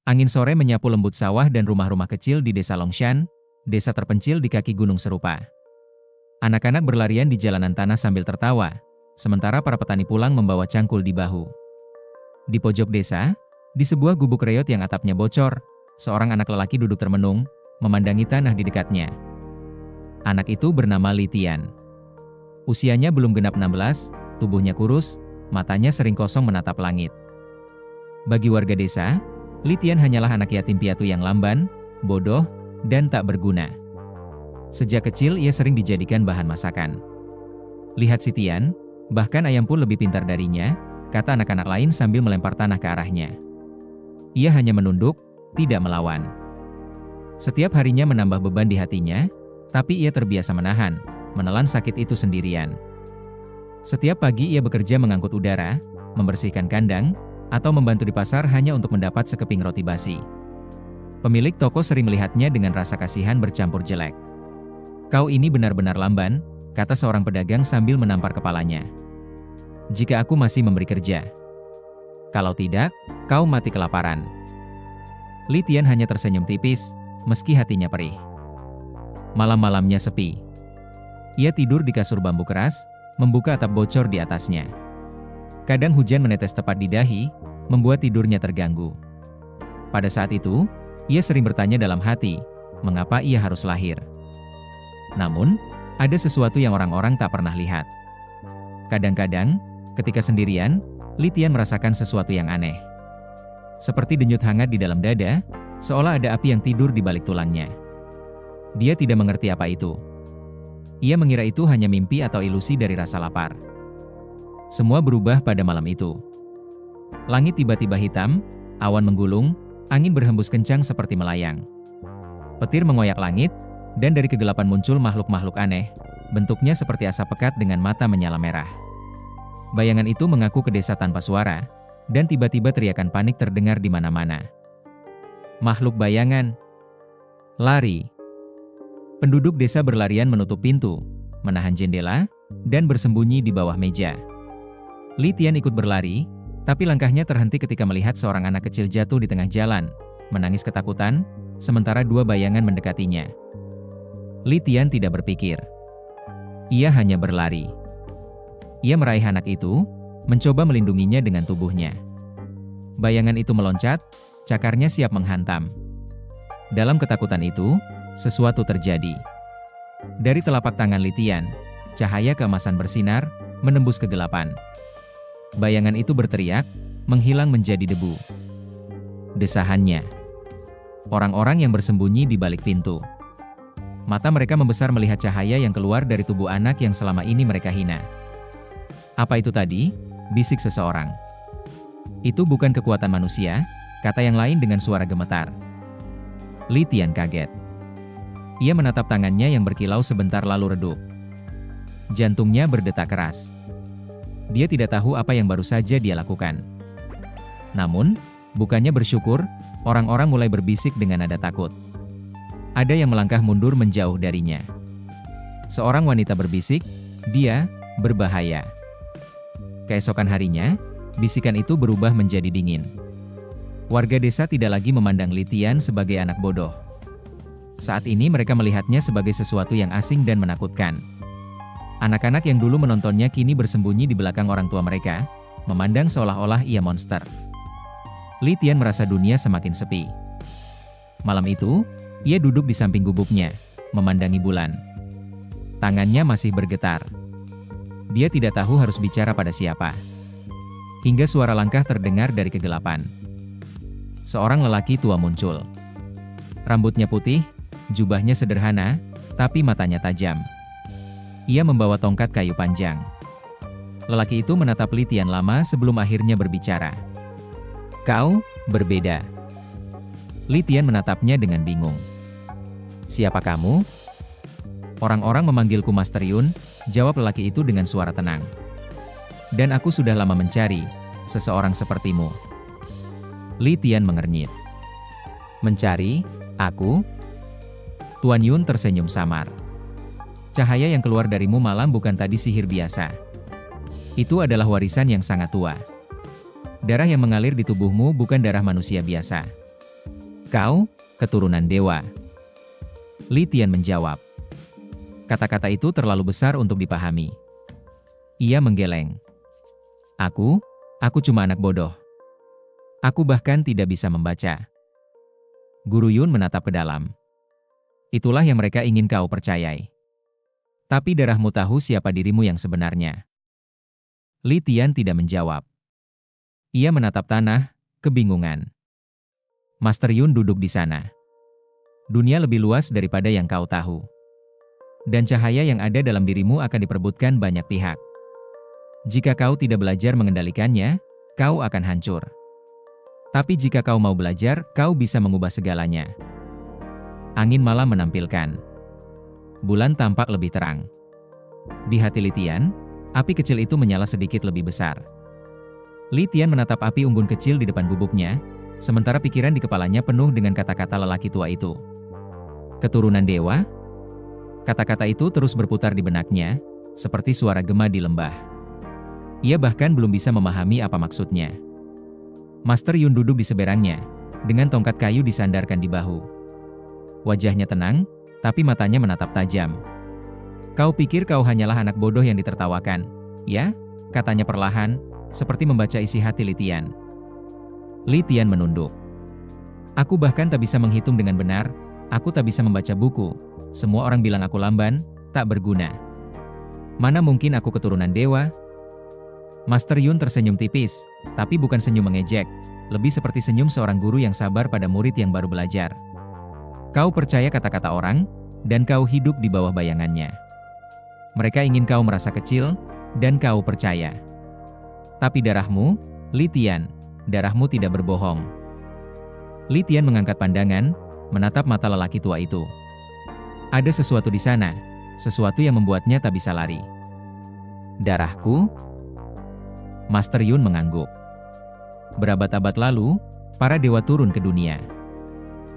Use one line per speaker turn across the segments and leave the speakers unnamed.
Angin sore menyapu lembut sawah dan rumah-rumah kecil di desa Longshan, desa terpencil di kaki gunung serupa. Anak-anak berlarian di jalanan tanah sambil tertawa, sementara para petani pulang membawa cangkul di bahu. Di pojok desa, di sebuah gubuk reot yang atapnya bocor, seorang anak lelaki duduk termenung, memandangi tanah di dekatnya. Anak itu bernama Li Tian. Usianya belum genap 16, tubuhnya kurus, matanya sering kosong menatap langit. Bagi warga desa, Li Tian hanyalah anak yatim piatu yang lamban, bodoh, dan tak berguna. Sejak kecil ia sering dijadikan bahan masakan. Lihat si Tian, bahkan ayam pun lebih pintar darinya, kata anak-anak lain sambil melempar tanah ke arahnya. Ia hanya menunduk, tidak melawan. Setiap harinya menambah beban di hatinya, tapi ia terbiasa menelan sakit itu sendirian. Setiap pagi ia bekerja mengangkut udara, membersihkan kandang, atau membantu di pasar hanya untuk mendapat sekeping roti basi. Pemilik toko sering melihatnya dengan rasa kasihan bercampur jelek. "Kau ini benar-benar lamban," kata seorang pedagang sambil menampar kepalanya. "Jika aku masih memberi kerja. Kalau tidak, kau mati kelaparan." Li Tian hanya tersenyum tipis, meski hatinya perih. Malam-malamnya sepi. Ia tidur di kasur bambu keras, membuka atap bocor di atasnya. Kadang hujan menetes tepat di dahi, membuat tidurnya terganggu. Pada saat itu, ia sering bertanya dalam hati, mengapa ia harus lahir? Namun, ada sesuatu yang orang-orang tak pernah lihat. Kadang-kadang, ketika sendirian, Li Tian merasakan sesuatu yang aneh. Seperti denyut hangat di dalam dada, seolah ada api yang tidur di balik tulangnya. Dia tidak mengerti apa itu. Ia mengira itu hanya mimpi atau ilusi dari rasa lapar. Semua berubah pada malam itu. Langit tiba-tiba hitam, awan menggulung, angin berhembus kencang seperti melayang. Petir mengoyak langit, dan dari kegelapan muncul makhluk-makhluk aneh, bentuknya seperti asap pekat dengan mata menyala merah. Bayangan itu mengaku ke desa tanpa suara, dan tiba-tiba teriakan panik terdengar di mana-mana. Makhluk bayangan. Lari. Penduduk desa berlarian menutup pintu, menahan jendela, dan bersembunyi di bawah meja. Li Tian ikut berlari, tapi langkahnya terhenti ketika melihat seorang anak kecil jatuh di tengah jalan, menangis ketakutan, sementara dua bayangan mendekatinya. Li Tian tidak berpikir. Ia hanya berlari. Ia meraih anak itu, mencoba melindunginya dengan tubuhnya. Bayangan itu meloncat, cakarnya siap menghantam. Dalam ketakutan itu, sesuatu terjadi. Dari telapak tangan Li Tian, cahaya keemasan bersinar, menembus kegelapan. Bayangan itu berteriak, menghilang menjadi debu. Desahannya. Orang-orang yang bersembunyi di balik pintu. Mata mereka membesar melihat cahaya yang keluar dari tubuh anak yang selama ini mereka hina. "Apa itu tadi?" bisik seseorang. "Itu bukan kekuatan manusia," kata yang lain dengan suara gemetar. Li Tian kaget. Ia menatap tangannya yang berkilau sebentar lalu redup. Jantungnya berdetak keras. Dia tidak tahu apa yang baru saja dia lakukan. Namun, bukannya bersyukur, orang-orang mulai berbisik dengan nada takut. Ada yang melangkah mundur menjauh darinya. Seorang wanita berbisik, "Dia berbahaya." Keesokan harinya, bisikan itu berubah menjadi dingin. Warga desa tidak lagi memandang Li Tian sebagai anak bodoh. Saat ini mereka melihatnya sebagai sesuatu yang asing dan menakutkan. Anak-anak yang dulu menontonnya kini bersembunyi di belakang orang tua mereka, memandang seolah-olah ia monster. Li Tian merasa dunia semakin sepi. Malam itu, ia duduk di samping gubuknya, memandangi bulan. Tangannya masih bergetar. Dia tidak tahu harus bicara pada siapa. Hingga suara langkah terdengar dari kegelapan. Seorang lelaki tua muncul. Rambutnya putih, jubahnya sederhana, tapi matanya tajam. Ia membawa tongkat kayu panjang. Lelaki itu menatap Li Tian lama sebelum akhirnya berbicara. "Kau berbeda." Li Tian menatapnya dengan bingung. "Siapa kamu?" "Orang-orang memanggilku Master Yun," jawab lelaki itu dengan suara tenang. "Dan aku sudah lama mencari seseorang sepertimu." Li Tian mengernyit. "Mencari aku?" Tuan Yun tersenyum samar. "Cahaya yang keluar darimu malam bukan tadi sihir biasa. Itu adalah warisan yang sangat tua. Darah yang mengalir di tubuhmu bukan darah manusia biasa. Kau, keturunan dewa. Li Tian menjawab. Kata-kata itu terlalu besar untuk dipahami. Ia menggeleng. Aku cuma anak bodoh. Aku bahkan tidak bisa membaca. Guru Yun menatap ke dalam. Itulah yang mereka ingin kau percayai. Tapi darahmu tahu siapa dirimu yang sebenarnya. Li Tian tidak menjawab. Ia menatap tanah, kebingungan. Master Yun duduk di sana. Dunia lebih luas daripada yang kau tahu. Dan cahaya yang ada dalam dirimu akan diperebutkan banyak pihak. Jika kau tidak belajar mengendalikannya, kau akan hancur. Tapi jika kau mau belajar, kau bisa mengubah segalanya. Angin malam menampilkan. Bulan tampak lebih terang. Di hati Li Tian, api kecil itu menyala sedikit lebih besar. Li Tian menatap api unggun kecil di depan gubuknya, sementara pikiran di kepalanya penuh dengan kata-kata lelaki tua itu. Keturunan dewa? Kata-kata itu terus berputar di benaknya, seperti suara gema di lembah. Ia bahkan belum bisa memahami apa maksudnya. Master Yun duduk di seberangnya, dengan tongkat kayu disandarkan di bahu. Wajahnya tenang, tapi matanya menatap tajam. Kau pikir kau hanyalah anak bodoh yang ditertawakan, ya? Katanya perlahan, seperti membaca isi hati Li Tian. Li Tian menunduk. Aku bahkan tak bisa menghitung dengan benar, aku tak bisa membaca buku, semua orang bilang aku lamban, tak berguna. Mana mungkin aku keturunan dewa? Master Yun tersenyum tipis, tapi bukan senyum mengejek, lebih seperti senyum seorang guru yang sabar pada murid yang baru belajar. Kau percaya kata-kata orang, dan kau hidup di bawah bayangannya. Mereka ingin kau merasa kecil, dan kau percaya. Tapi darahmu, Li Tian, darahmu tidak berbohong. Li Tian mengangkat pandangan, menatap mata lelaki tua itu. Ada sesuatu di sana, sesuatu yang membuatnya tak bisa lari. Darahku? Master Yun mengangguk. Berabad-abad lalu, para dewa turun ke dunia.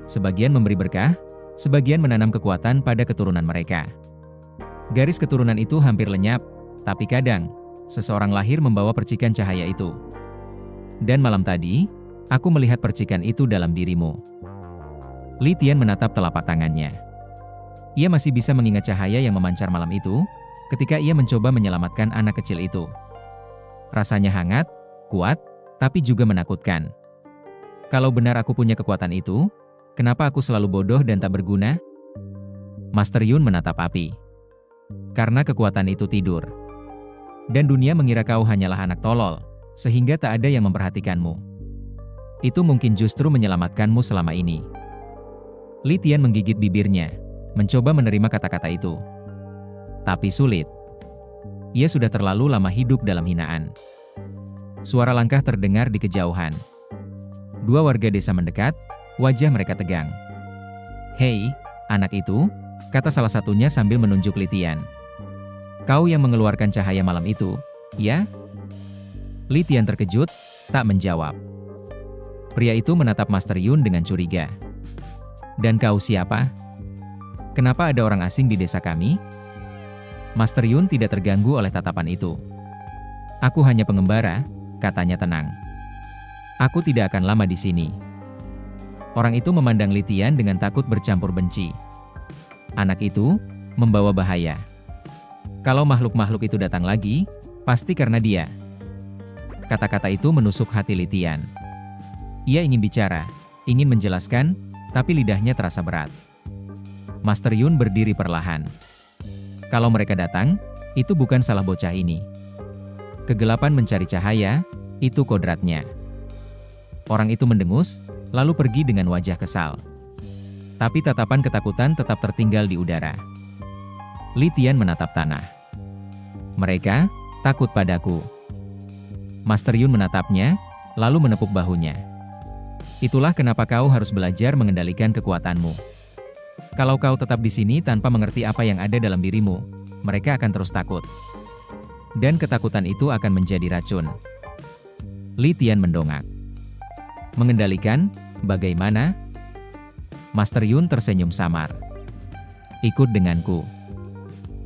Sebagian memberi berkah, sebagian menanam kekuatan pada keturunan mereka. Garis keturunan itu hampir lenyap, tapi kadang, seseorang lahir membawa percikan cahaya itu. Dan malam tadi, aku melihat percikan itu dalam dirimu. Li Tian menatap telapak tangannya. Ia masih bisa mengingat cahaya yang memancar malam itu, ketika ia mencoba menyelamatkan anak kecil itu. Rasanya hangat, kuat, tapi juga menakutkan. Kalau benar aku punya kekuatan itu, kenapa aku selalu bodoh dan tak berguna? Master Yun menatap api. Karena kekuatan itu tidur. Dan dunia mengira kau hanyalah anak tolol, sehingga tak ada yang memperhatikanmu. Itu mungkin justru menyelamatkanmu selama ini. Li Tian menggigit bibirnya, mencoba menerima kata-kata itu. Tapi sulit. Ia sudah terlalu lama hidup dalam hinaan. Suara langkah terdengar di kejauhan. Dua warga desa mendekat, wajah mereka tegang. Hei, anak itu, kata salah satunya sambil menunjuk Li Tian. Kau yang mengeluarkan cahaya malam itu, ya? Li Tian terkejut, tak menjawab. Pria itu menatap Master Yun dengan curiga. Dan kau siapa? Kenapa ada orang asing di desa kami? Master Yun tidak terganggu oleh tatapan itu. Aku hanya pengembara, katanya tenang. Aku tidak akan lama di sini. Orang itu memandang Li Tian dengan takut bercampur benci. Anak itu membawa bahaya. Kalau makhluk-makhluk itu datang lagi, pasti karena dia. Kata-kata itu menusuk hati Li Tian. Ia ingin bicara, ingin menjelaskan, tapi lidahnya terasa berat. Master Yun berdiri perlahan. Kalau mereka datang, itu bukan salah bocah ini. Kegelapan mencari cahaya, itu kodratnya. Orang itu mendengus, lalu pergi dengan wajah kesal. Tapi tatapan ketakutan tetap tertinggal di udara. Li Tian menatap tanah. Mereka takut padaku. Master Yun menatapnya, lalu menepuk bahunya. Itulah kenapa kau harus belajar mengendalikan kekuatanmu. Kalau kau tetap di sini tanpa mengerti apa yang ada dalam dirimu, mereka akan terus takut. Dan ketakutan itu akan menjadi racun. Li Tian mendongak. Mengendalikan, bagaimana? Master Yun tersenyum samar. Ikut denganku.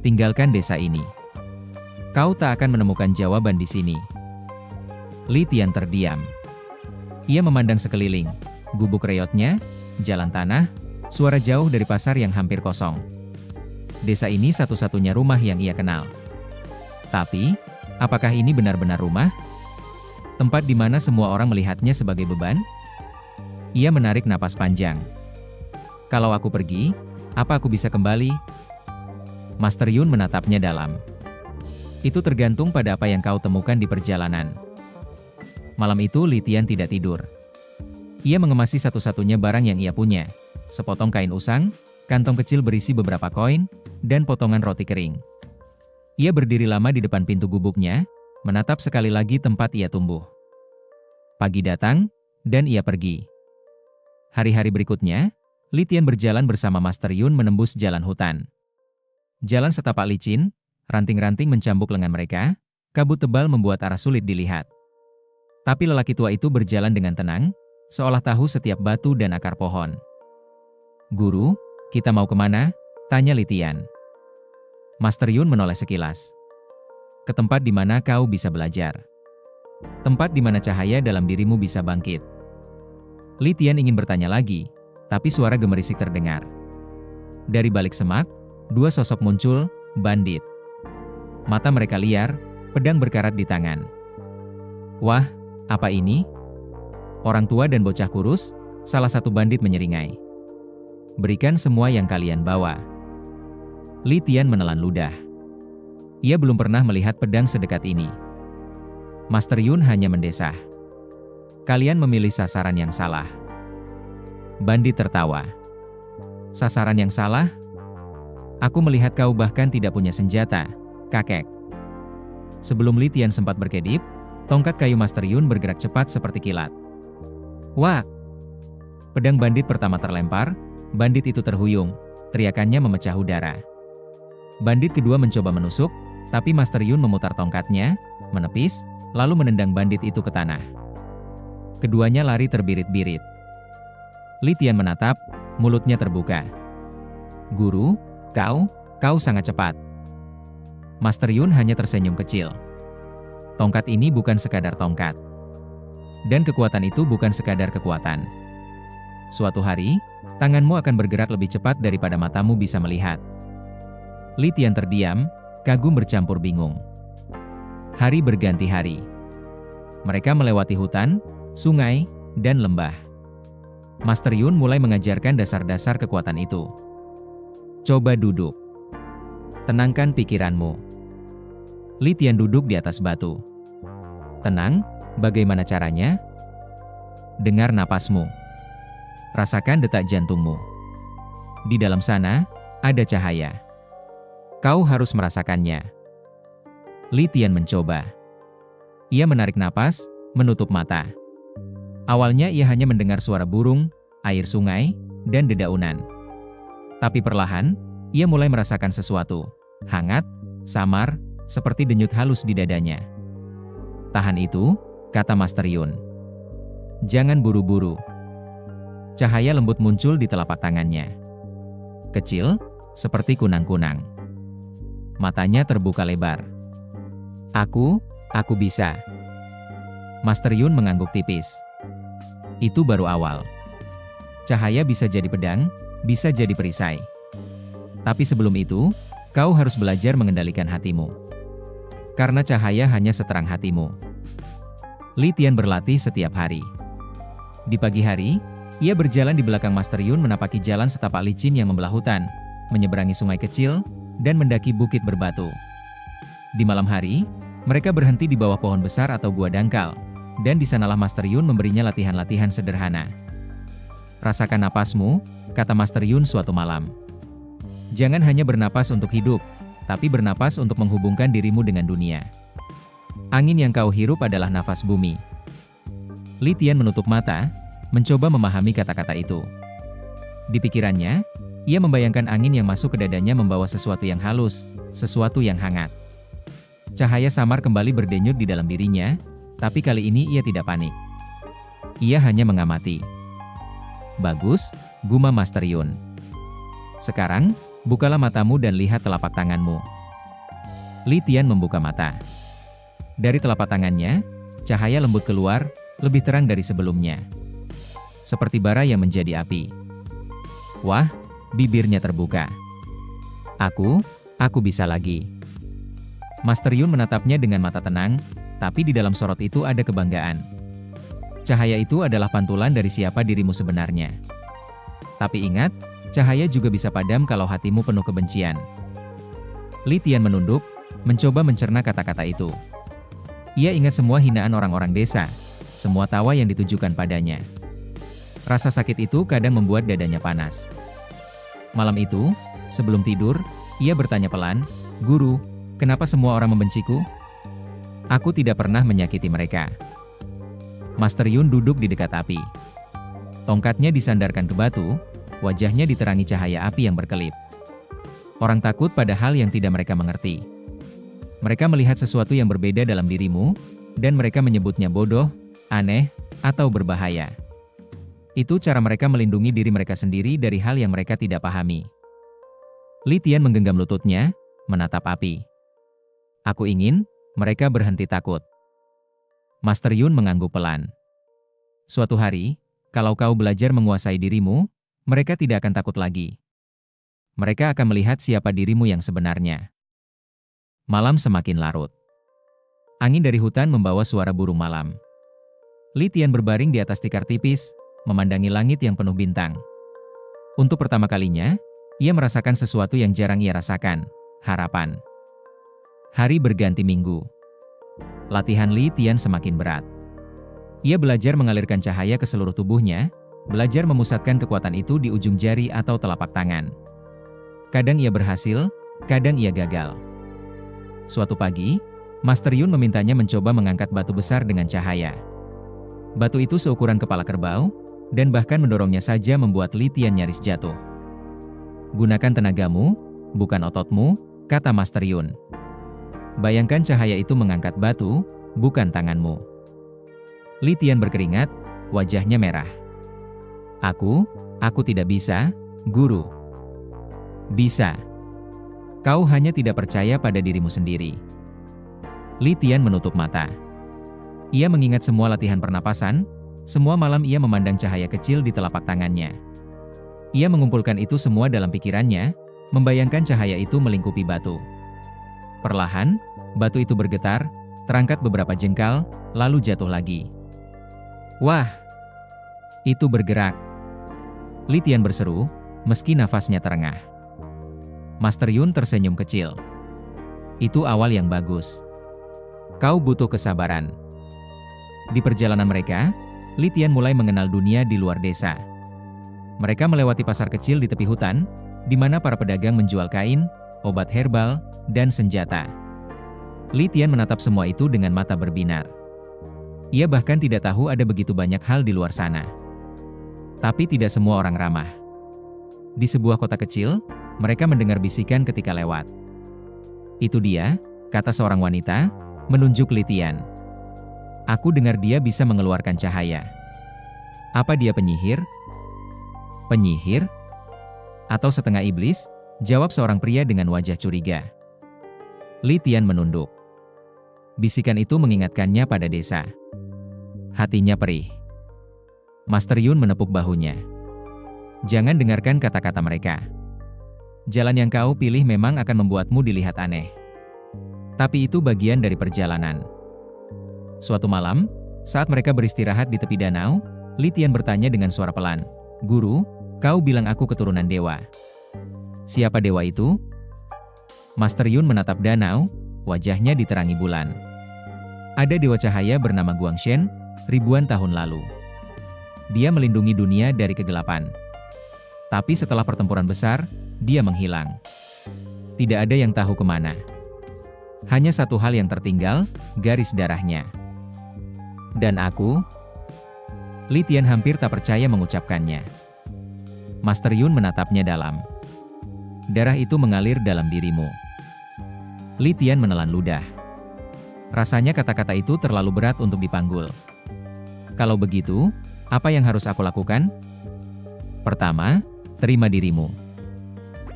Tinggalkan desa ini. Kau tak akan menemukan jawaban di sini. Li Tian terdiam. Ia memandang sekeliling. Tidak ada yang bisa Gubuk reotnya, jalan tanah, suara jauh dari pasar yang hampir kosong. Desa ini satu-satunya rumah yang ia kenal. Tapi, apakah ini benar-benar rumah? Tempat di mana semua orang melihatnya sebagai beban? Ia menarik napas panjang. Kalau aku pergi, apa aku bisa kembali? Master Yun menatapnya dalam. Itu tergantung pada apa yang kau temukan di perjalanan. Malam itu Li Tian tidak tidur. Ia mengemasi satu-satunya barang yang ia punya, sepotong kain usang, kantong kecil berisi beberapa koin, dan potongan roti kering. Ia berdiri lama di depan pintu gubuknya, menatap sekali lagi tempat ia tumbuh. Pagi datang, dan ia pergi. Hari-hari berikutnya, Li Tian berjalan bersama Master Yun menembus jalan hutan. Jalan setapak licin, ranting-ranting mencambuk lengan mereka, kabut tebal membuat arah sulit dilihat. Tapi lelaki tua itu berjalan dengan tenang, seolah tahu setiap batu dan akar pohon. "Guru, kita mau kemana?" tanya Li Tian. Master Yun menoleh sekilas. "Ke tempat di mana kau bisa belajar. Tempat di mana cahaya dalam dirimu bisa bangkit." Li Tian ingin bertanya lagi, tapi suara gemerisik terdengar. Dari balik semak, dua sosok muncul, bandit. Mata mereka liar, pedang berkarat di tangan. "Wah, apa ini?" Orang tua dan bocah kurus, salah satu bandit menyeringai. "Berikan semua yang kalian bawa." Li Tian menelan ludah. Ia belum pernah melihat pedang sedekat ini. Master Yun hanya mendesah. "Kalian memilih sasaran yang salah." Bandit tertawa. "Sasaran yang salah? Aku melihat kau bahkan tidak punya senjata, kakek." Sebelum Li Tian sempat berkedip, tongkat kayu Master Yun bergerak cepat seperti kilat. "Wah!" Pedang bandit pertama terlempar, bandit itu terhuyung, teriakannya memecah udara. Bandit kedua mencoba menusuk, tapi Master Yun memutar tongkatnya, menepis, lalu menendang bandit itu ke tanah. Keduanya lari terbirit-birit. Li Tian menatap, mulutnya terbuka. "Guru, kau sangat cepat." Master Yun hanya tersenyum kecil. "Tongkat ini bukan sekadar tongkat. Dan kekuatan itu bukan sekadar kekuatan. Suatu hari, tanganmu akan bergerak lebih cepat daripada matamu bisa melihat." Li Tian terdiam, kagum bercampur bingung. Hari berganti hari. Mereka melewati hutan, sungai, dan lembah. Master Yun mulai mengajarkan dasar-dasar kekuatan itu. "Coba duduk. Tenangkan pikiranmu." Li Tian duduk di atas batu. "Tenang, bagaimana caranya?" "Dengar napasmu. Rasakan detak jantungmu. Di dalam sana, ada cahaya. Kau harus merasakannya." Li Tian mencoba. Ia menarik napas, menutup mata. Awalnya ia hanya mendengar suara burung, air sungai, dan dedaunan. Tapi perlahan, ia mulai merasakan sesuatu, hangat, samar, seperti denyut halus di dadanya. "Tahan itu," kata Master Yun. "Jangan buru-buru." Cahaya lembut muncul di telapak tangannya. Kecil, seperti kunang-kunang. Matanya terbuka lebar. Aku bisa." Master Yun mengangguk tipis. Itu baru awal. Cahaya bisa jadi pedang, bisa jadi perisai. Tapi sebelum itu, kau harus belajar mengendalikan hatimu. Karena cahaya hanya seterang hatimu. Li Tian berlatih setiap hari. Di pagi hari, ia berjalan di belakang Master Yun menapaki jalan setapak licin yang membelah hutan, menyeberangi sungai kecil, dan mendaki bukit berbatu. Di malam hari, mereka berhenti di bawah pohon besar atau gua dangkal, dan di sanalah Master Yun memberinya latihan-latihan sederhana. "Rasakan napasmu," kata Master Yun suatu malam. "Jangan hanya bernapas untuk hidup, tapi bernapas untuk menghubungkan dirimu dengan dunia. Angin yang kau hirup adalah nafas bumi." Li Tian menutup mata, mencoba memahami kata-kata itu. Di pikirannya, ia membayangkan angin yang masuk ke dadanya membawa sesuatu yang halus, sesuatu yang hangat. Cahaya samar kembali berdenyut di dalam dirinya, tapi kali ini ia tidak panik. Ia hanya mengamati. "Bagus," gumam Master Yun. "Sekarang, bukalah matamu dan lihat telapak tanganmu." Li Tian membuka mata. Dari telapak tangannya, cahaya lembut keluar, lebih terang dari sebelumnya. seperti bara yang menjadi api. Wah, bibirnya terbuka. Aku bisa lagi. Master Yun menatapnya dengan mata tenang, tapi di dalam sorot itu ada kebanggaan. Cahaya itu adalah pantulan dari siapa dirimu sebenarnya. Tapi ingat, cahaya juga bisa padam kalau hatimu penuh kebencian. Li Tian menunduk, mencoba mencerna kata-kata itu. Ia ingat semua hinaan orang-orang desa, semua tawa yang ditujukan padanya. Rasa sakit itu kadang membuat dadanya panas. Malam itu, sebelum tidur, ia bertanya pelan, "Guru, kenapa semua orang membenciku? Aku tidak pernah menyakiti mereka." Master Yun duduk di dekat api. Tongkatnya disandarkan ke batu, wajahnya diterangi cahaya api yang berkelip. Orang takut pada hal yang tidak mereka mengerti. Mereka melihat sesuatu yang berbeda dalam dirimu, dan mereka menyebutnya bodoh, aneh, atau berbahaya. Itu cara mereka melindungi diri mereka sendiri dari hal yang mereka tidak pahami. Li Tian menggenggam lututnya, menatap api. Aku ingin mereka berhenti takut. Master Yun mengangguk pelan. Suatu hari, kalau kau belajar menguasai dirimu, mereka tidak akan takut lagi. Mereka akan melihat siapa dirimu yang sebenarnya. Malam semakin larut. Angin dari hutan membawa suara burung malam. Li Tian berbaring di atas tikar tipis, memandangi langit yang penuh bintang. Untuk pertama kalinya, ia merasakan sesuatu yang jarang ia rasakan, harapan. Hari berganti minggu. Latihan Li Tian semakin berat. Ia belajar mengalirkan cahaya ke seluruh tubuhnya, belajar memusatkan kekuatan itu di ujung jari atau telapak tangan. Kadang ia berhasil, kadang ia gagal. Suatu pagi, Master Yun memintanya mencoba mengangkat batu besar dengan cahaya. Batu itu seukuran kepala kerbau, dan bahkan mendorongnya saja membuat Li Tian nyaris jatuh. Gunakan tenagamu, bukan ototmu, kata Master Yun. Bayangkan cahaya itu mengangkat batu, bukan tanganmu. Li Tian berkeringat, wajahnya merah. Aku tidak bisa, Guru. Bisa. Kau hanya tidak percaya pada dirimu sendiri. Li Tian menutup mata. Ia mengingat semua latihan pernapasan, semua malam ia memandang cahaya kecil di telapak tangannya. Ia mengumpulkan itu semua dalam pikirannya, membayangkan cahaya itu melingkupi batu. Perlahan, batu itu bergetar, terangkat beberapa jengkal, lalu jatuh lagi. Wah! Itu bergerak. Li Tian berseru, meski nafasnya terengah. Master Yun tersenyum kecil. Itu awal yang bagus. Kau butuh kesabaran. Di perjalanan mereka, Li Tian mulai mengenal dunia di luar desa. Mereka melewati pasar kecil di tepi hutan, di mana para pedagang menjual kain, obat herbal, dan senjata. Li Tian menatap semua itu dengan mata berbinar. Ia bahkan tidak tahu ada begitu banyak hal di luar sana. Tapi tidak semua orang ramah. Di sebuah kota kecil, mereka mendengar bisikan ketika lewat. Itu dia, kata seorang wanita, menunjuk Li Tian. Aku dengar dia bisa mengeluarkan cahaya. Apa dia penyihir? Penyihir? Atau setengah iblis? Jawab seorang pria dengan wajah curiga. Li Tian menunduk. Bisikan itu mengingatkannya pada desa. Hatinya perih. Master Yun menepuk bahunya. Jangan dengarkan kata-kata mereka. Jalan yang kau pilih memang akan membuatmu dilihat aneh. Tapi itu bagian dari perjalanan. Suatu malam, saat mereka beristirahat di tepi danau, Li Tian bertanya dengan suara pelan, Guru, kau bilang aku keturunan dewa. Siapa dewa itu? Master Yun menatap danau, wajahnya diterangi bulan. Ada dewa cahaya bernama Guangshen, ribuan tahun lalu. Dia melindungi dunia dari kegelapan. Tapi setelah pertempuran besar, dia menghilang. Tidak ada yang tahu kemana. Hanya satu hal yang tertinggal, garis darahnya. Dan aku? Li Tian hampir tak percaya mengucapkannya. Master Yun menatapnya dalam. Darah itu mengalir dalam dirimu. Li Tian menelan ludah. Rasanya kata-kata itu terlalu berat untuk dipanggul. Kalau begitu, apa yang harus aku lakukan? Pertama, terima dirimu.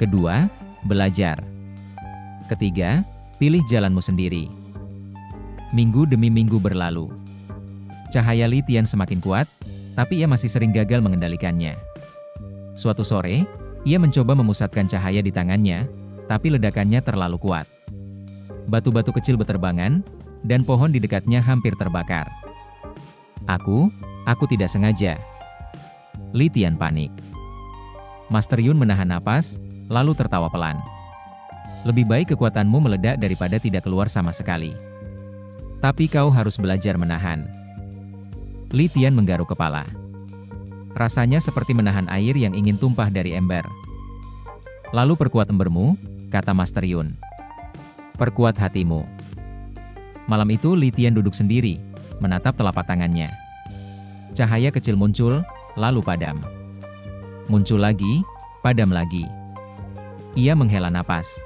Kedua, belajar. Ketiga, pilih jalanmu sendiri. Minggu demi minggu berlalu. Cahaya Li Tian semakin kuat, tapi ia masih sering gagal mengendalikannya. Suatu sore, ia mencoba memusatkan cahaya di tangannya, tapi ledakannya terlalu kuat. Batu-batu kecil berterbangan, dan pohon di dekatnya hampir terbakar. Aku tidak sengaja. Li Tian panik. Master Yun menahan napas, lalu tertawa pelan. Lebih baik kekuatanmu meledak daripada tidak keluar sama sekali. Tapi kau harus belajar menahan. Li Tian menggaruk kepala. Rasanya seperti menahan air yang ingin tumpah dari ember. Lalu perkuat embermu, kata Master Yun. Perkuat hatimu. Malam itu Li Tian duduk sendiri, menatap telapak tangannya. Cahaya kecil muncul, lalu padam. Muncul lagi, padam lagi. Ia menghela napas.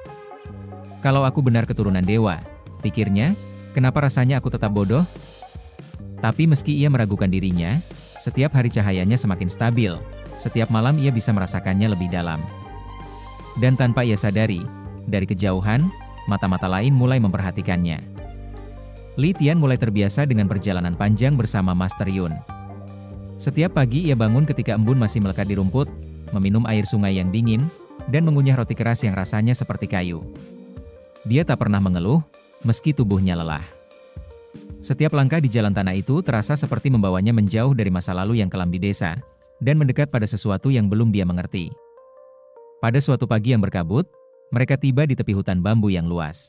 Kalau aku benar keturunan dewa, pikirnya, kenapa rasanya aku tetap bodoh? Tapi meski ia meragukan dirinya, setiap hari cahayanya semakin stabil, setiap malam ia bisa merasakannya lebih dalam. Dan tanpa ia sadari, dari kejauhan, mata-mata lain mulai memperhatikannya. Li Tian mulai terbiasa dengan perjalanan panjang bersama Master Yun. Setiap pagi ia bangun ketika embun masih melekat di rumput, meminum air sungai yang dingin, dan mengunyah roti keras yang rasanya seperti kayu. Dia tak pernah mengeluh, meski tubuhnya lelah. Setiap langkah di jalan tanah itu terasa seperti membawanya menjauh dari masa lalu yang kelam di desa, dan mendekat pada sesuatu yang belum dia mengerti. Pada suatu pagi yang berkabut, mereka tiba di tepi hutan bambu yang luas.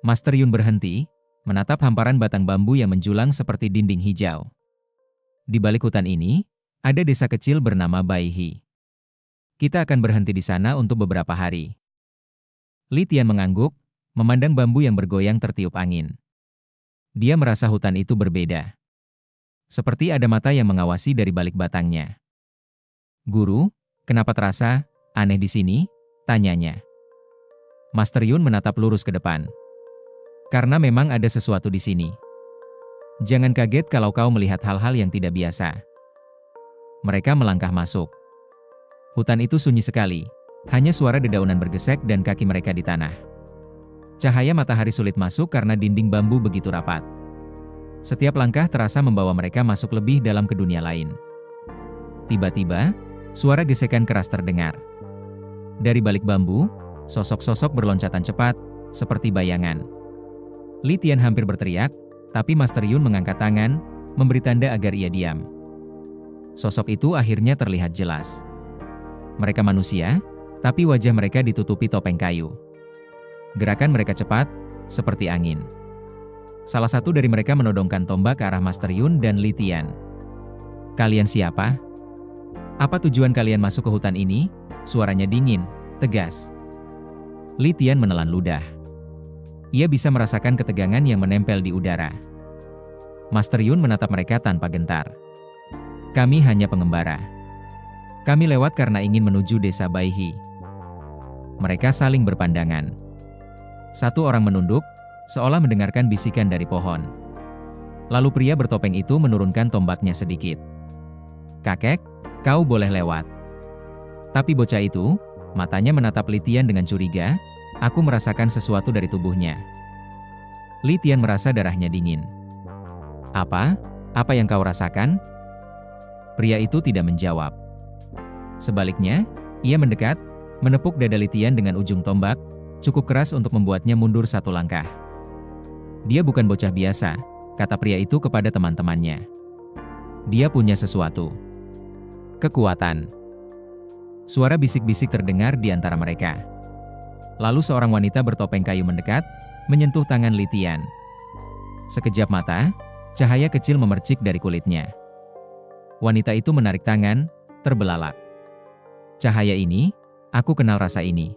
Master Yun berhenti, menatap hamparan batang bambu yang menjulang seperti dinding hijau. Di balik hutan ini, ada desa kecil bernama Baihi. Kita akan berhenti di sana untuk beberapa hari. Li Tian mengangguk, memandang bambu yang bergoyang tertiup angin. Dia merasa hutan itu berbeda. Seperti ada mata yang mengawasi dari balik batangnya. Guru, kenapa terasa aneh di sini? Tanyanya. Master Yun menatap lurus ke depan. Karena memang ada sesuatu di sini. Jangan kaget kalau kau melihat hal-hal yang tidak biasa. Mereka melangkah masuk. Hutan itu sunyi sekali. Hanya suara dedaunan bergesek dan kaki mereka di tanah. Cahaya matahari sulit masuk karena dinding bambu begitu rapat. Setiap langkah terasa membawa mereka masuk lebih dalam ke dunia lain. Tiba-tiba, suara gesekan keras terdengar. Dari balik bambu, sosok-sosok berloncatan cepat, seperti bayangan. Li Tian hampir berteriak, tapi Master Yun mengangkat tangan, memberi tanda agar ia diam. Sosok itu akhirnya terlihat jelas. Mereka manusia, tapi wajah mereka ditutupi topeng kayu. Gerakan mereka cepat, seperti angin. Salah satu dari mereka menodongkan tombak ke arah Master Yun dan Li Tian. Kalian siapa? Apa tujuan kalian masuk ke hutan ini? Suaranya dingin, tegas. Li Tian menelan ludah. Ia bisa merasakan ketegangan yang menempel di udara. Master Yun menatap mereka tanpa gentar. Kami hanya pengembara. Kami lewat karena ingin menuju desa Baihi. Mereka saling berpandangan. Satu orang menunduk, seolah mendengarkan bisikan dari pohon. Lalu pria bertopeng itu menurunkan tombaknya sedikit. Kakek, kau boleh lewat. Tapi bocah itu, matanya menatap Li Tian dengan curiga, aku merasakan sesuatu dari tubuhnya. Li Tian merasa darahnya dingin. Apa? Apa yang kau rasakan? Pria itu tidak menjawab. Sebaliknya, ia mendekat, menepuk dada Li Tian dengan ujung tombak, cukup keras untuk membuatnya mundur satu langkah. Dia bukan bocah biasa, kata pria itu kepada teman-temannya. Dia punya sesuatu. Kekuatan. Suara bisik-bisik terdengar di antara mereka. Lalu seorang wanita bertopeng kayu mendekat, menyentuh tangan Li Tian. Sekejap mata, cahaya kecil memercik dari kulitnya. Wanita itu menarik tangan, terbelalak. Cahaya ini, aku kenal rasa ini.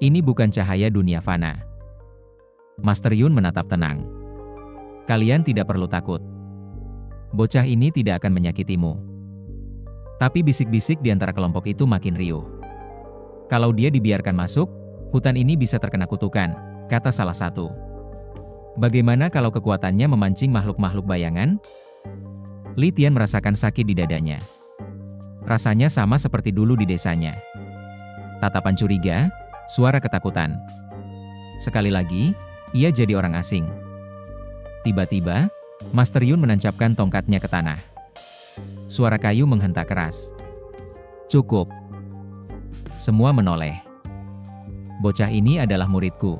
Ini bukan cahaya dunia fana. Master Yun menatap tenang. Kalian tidak perlu takut. Bocah ini tidak akan menyakitimu. Tapi bisik-bisik di antara kelompok itu makin riuh. Kalau dia dibiarkan masuk, hutan ini bisa terkena kutukan, kata salah satu. Bagaimana kalau kekuatannya memancing makhluk-makhluk bayangan? Li Tian merasakan sakit di dadanya. Rasanya sama seperti dulu di desanya. Tatapan curiga, suara ketakutan. Sekali lagi, ia jadi orang asing. Tiba-tiba, Master Yun menancapkan tongkatnya ke tanah. Suara kayu menghentak keras. Cukup. Semua menoleh. Bocah ini adalah muridku.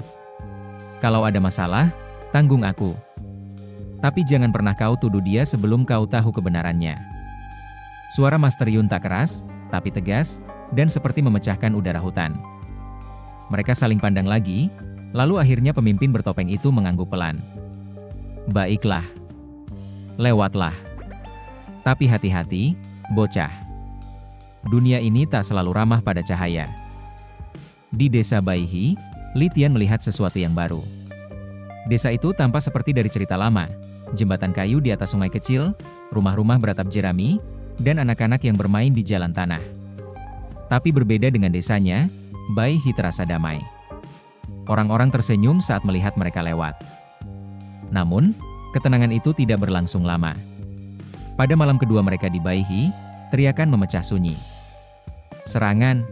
Kalau ada masalah, tanggung aku. Tapi jangan pernah kau tuduh dia sebelum kau tahu kebenarannya. Suara Master Yun tak keras, tapi tegas, dan seperti memecahkan udara hutan. Mereka saling pandang lagi, lalu akhirnya pemimpin bertopeng itu mengangguk pelan. Baiklah. Lewatlah. Tapi hati-hati, bocah. Dunia ini tak selalu ramah pada cahaya. Di desa Baihi, Li Tian melihat sesuatu yang baru. Desa itu tampak seperti dari cerita lama. Jembatan kayu di atas sungai kecil, rumah-rumah beratap jerami, dan anak-anak yang bermain di jalan tanah. Tapi berbeda dengan desanya, Baihi terasa damai. Orang-orang tersenyum saat melihat mereka lewat. Namun, ketenangan itu tidak berlangsung lama. Pada malam kedua mereka di Baihi, teriakan memecah sunyi. Serangan!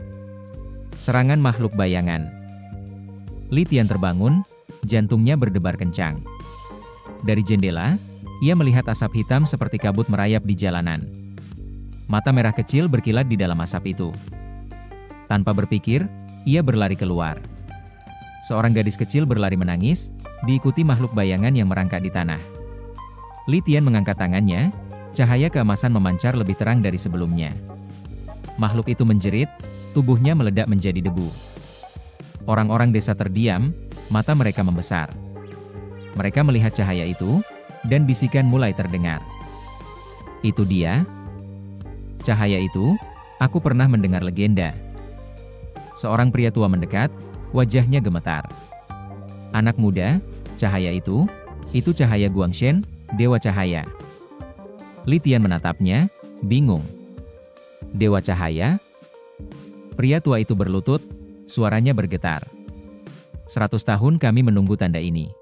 Serangan makhluk bayangan! Li Tian terbangun, jantungnya berdebar kencang. Dari jendela, ia melihat asap hitam seperti kabut merayap di jalanan. Mata merah kecil berkilat di dalam asap itu. Tanpa berpikir, ia berlari keluar. Seorang gadis kecil berlari menangis, diikuti makhluk bayangan yang merangkak di tanah. Li Tian mengangkat tangannya, cahaya keemasan memancar lebih terang dari sebelumnya. Makhluk itu menjerit, tubuhnya meledak menjadi debu. Orang-orang desa terdiam, mata mereka membesar. Mereka melihat cahaya itu, dan bisikan mulai terdengar. Itu dia. Cahaya itu, aku pernah mendengar legenda. Seorang pria tua mendekat, wajahnya gemetar. Anak muda, cahaya itu cahaya Guangshen, Dewa Cahaya. Li Tian menatapnya, bingung. Dewa Cahaya? Pria tua itu berlutut, suaranya bergetar. 100 tahun kami menunggu tanda ini.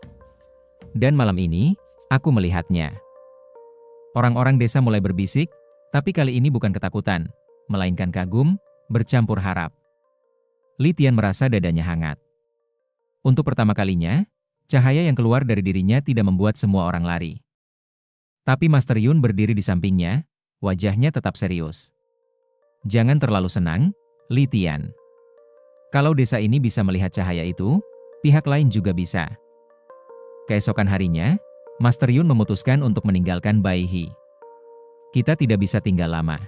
Dan malam ini, aku melihatnya. Orang-orang desa mulai berbisik, tapi kali ini bukan ketakutan, melainkan kagum, bercampur harap. Li Tian merasa dadanya hangat. Untuk pertama kalinya, cahaya yang keluar dari dirinya tidak membuat semua orang lari. Tapi Master Yun berdiri di sampingnya, wajahnya tetap serius. Jangan terlalu senang, Li Tian. Kalau desa ini bisa melihat cahaya itu, pihak lain juga bisa. Keesokan harinya, Master Yun memutuskan untuk meninggalkan Baihi. Kita tidak bisa tinggal lama.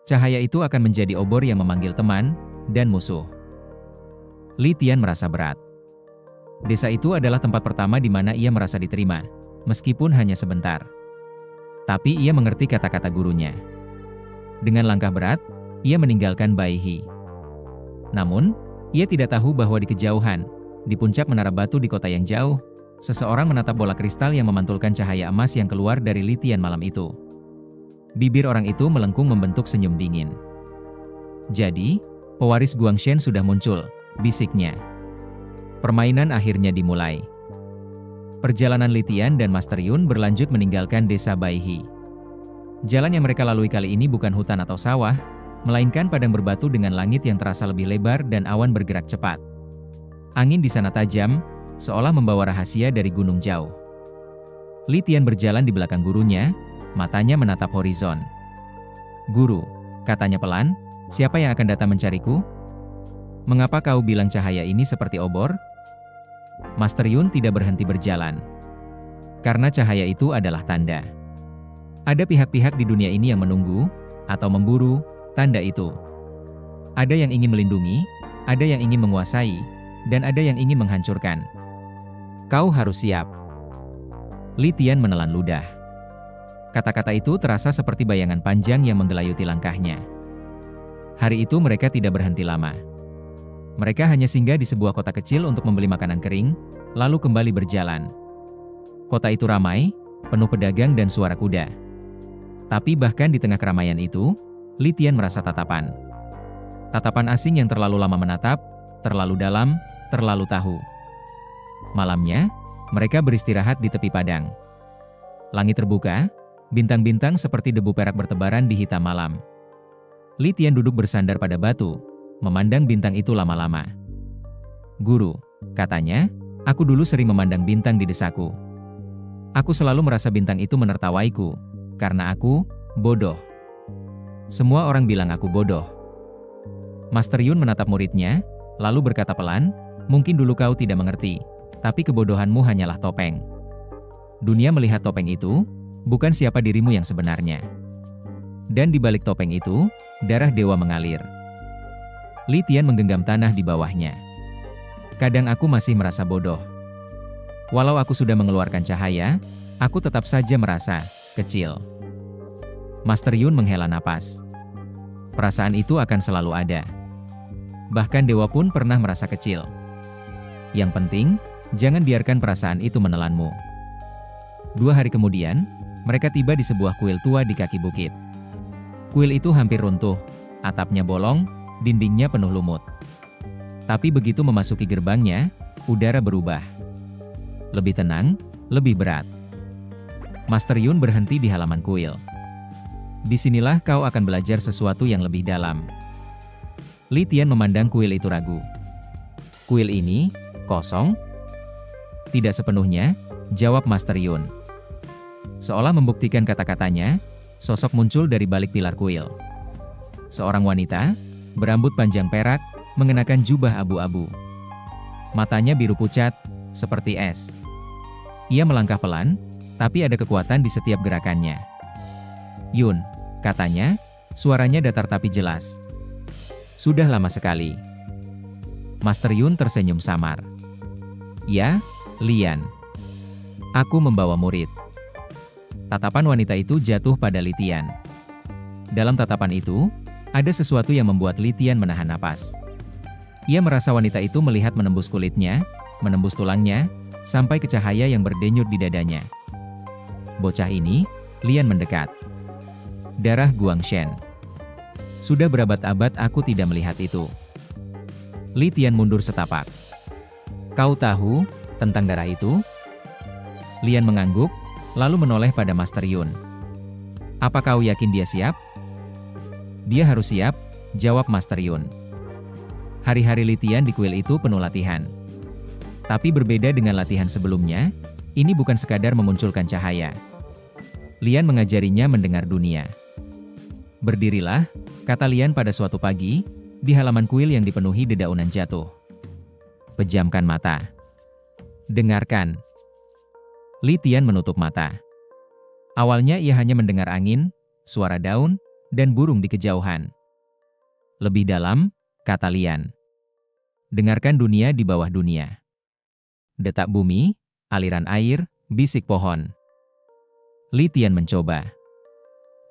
Cahaya itu akan menjadi obor yang memanggil teman dan musuh. Li Tian merasa berat. Desa itu adalah tempat pertama di mana ia merasa diterima, meskipun hanya sebentar. Tapi ia mengerti kata-kata gurunya. Dengan langkah berat, ia meninggalkan Baihi. Namun, ia tidak tahu bahwa di kejauhan, di puncak menara batu di kota yang jauh, seseorang menatap bola kristal yang memantulkan cahaya emas yang keluar dari Li Tian malam itu. Bibir orang itu melengkung membentuk senyum dingin. Jadi, pewaris Guangshen sudah muncul, bisiknya. Permainan akhirnya dimulai. Perjalanan Li Tian dan Master Yun berlanjut meninggalkan desa Baihi. Jalan yang mereka lalui kali ini bukan hutan atau sawah, melainkan padang berbatu dengan langit yang terasa lebih lebar dan awan bergerak cepat. Angin di sana tajam, seolah membawa rahasia dari gunung jauh. Li Tian berjalan di belakang gurunya, matanya menatap horizon. Guru, katanya pelan, siapa yang akan datang mencariku? Mengapa kau bilang cahaya ini seperti obor? Master Yun tidak berhenti berjalan. Karena cahaya itu adalah tanda. Ada pihak-pihak di dunia ini yang menunggu, atau memburu, tanda itu. Ada yang ingin melindungi, ada yang ingin menguasai, dan ada yang ingin menghancurkan. Kau harus siap. Li Tian menelan ludah. Kata-kata itu terasa seperti bayangan panjang yang menggelayuti langkahnya. Hari itu mereka tidak berhenti lama. Mereka hanya singgah di sebuah kota kecil untuk membeli makanan kering, lalu kembali berjalan. Kota itu ramai, penuh pedagang dan suara kuda. Tapi bahkan di tengah keramaian itu, Li Tian merasa tatapan. Tatapan asing yang terlalu lama menatap, terlalu dalam, terlalu tahu. Malamnya, mereka beristirahat di tepi padang. Langit terbuka, bintang-bintang seperti debu perak bertebaran di hitam malam. Li Tian duduk bersandar pada batu, memandang bintang itu lama-lama. Guru, katanya, aku dulu sering memandang bintang di desaku. Aku selalu merasa bintang itu menertawaiku, karena aku bodoh. Semua orang bilang aku bodoh. Master Yun menatap muridnya, lalu berkata pelan, mungkin dulu kau tidak mengerti, tapi kebodohanmu hanyalah topeng. Dunia melihat topeng itu, bukan siapa dirimu yang sebenarnya. Dan di balik topeng itu, darah dewa mengalir. Li Tian menggenggam tanah di bawahnya. Kadang aku masih merasa bodoh. Walau aku sudah mengeluarkan cahaya, aku tetap saja merasa kecil. Master Yun menghela napas. Perasaan itu akan selalu ada. Bahkan dewa pun pernah merasa kecil. Yang penting, jangan biarkan perasaan itu menelanmu. 2 hari kemudian, mereka tiba di sebuah kuil tua di kaki bukit. Kuil itu hampir runtuh, atapnya bolong, dindingnya penuh lumut. Tapi begitu memasuki gerbangnya, udara berubah. Lebih tenang, lebih berat. Master Yun berhenti di halaman kuil. Disinilah kau akan belajar sesuatu yang lebih dalam. Li Tian memandang kuil itu ragu. Kuil ini, kosong? Tidak sepenuhnya, jawab Master Yun. Seolah membuktikan kata-katanya, sosok muncul dari balik pilar kuil. Seorang wanita, berambut panjang perak, mengenakan jubah abu-abu. Matanya biru pucat, seperti es. Ia melangkah pelan, tapi ada kekuatan di setiap gerakannya. Yun, katanya, suaranya datar tapi jelas. Sudah lama sekali. Master Yun tersenyum samar. Ya, Lian. Aku membawa murid. Tatapan wanita itu jatuh pada Li Tian. Dalam tatapan itu, ada sesuatu yang membuat Li Tian menahan napas. Ia merasa wanita itu melihat menembus kulitnya, menembus tulangnya, sampai ke cahaya yang berdenyut di dadanya. Bocah ini, Lian mendekat. Darah Guangshen. Sudah berabad-abad aku tidak melihat itu. Li Tian mundur setapak. Kau tahu tentang darah itu? Lian mengangguk, lalu menoleh pada Master Yun. Apa kau yakin dia siap? Dia harus siap, jawab Master Yun. Hari-hari Li Tian di kuil itu penuh latihan. Tapi berbeda dengan latihan sebelumnya, ini bukan sekadar memunculkan cahaya. Lian mengajarinya mendengar dunia. Berdirilah, kata Lian pada suatu pagi, di halaman kuil yang dipenuhi dedaunan jatuh. Pejamkan mata. Dengarkan. Li Tian menutup mata. Awalnya ia hanya mendengar angin, suara daun, dan burung di kejauhan. Lebih dalam, kata Lian. Dengarkan dunia di bawah dunia. Detak bumi, aliran air, bisik pohon. Li Tian mencoba.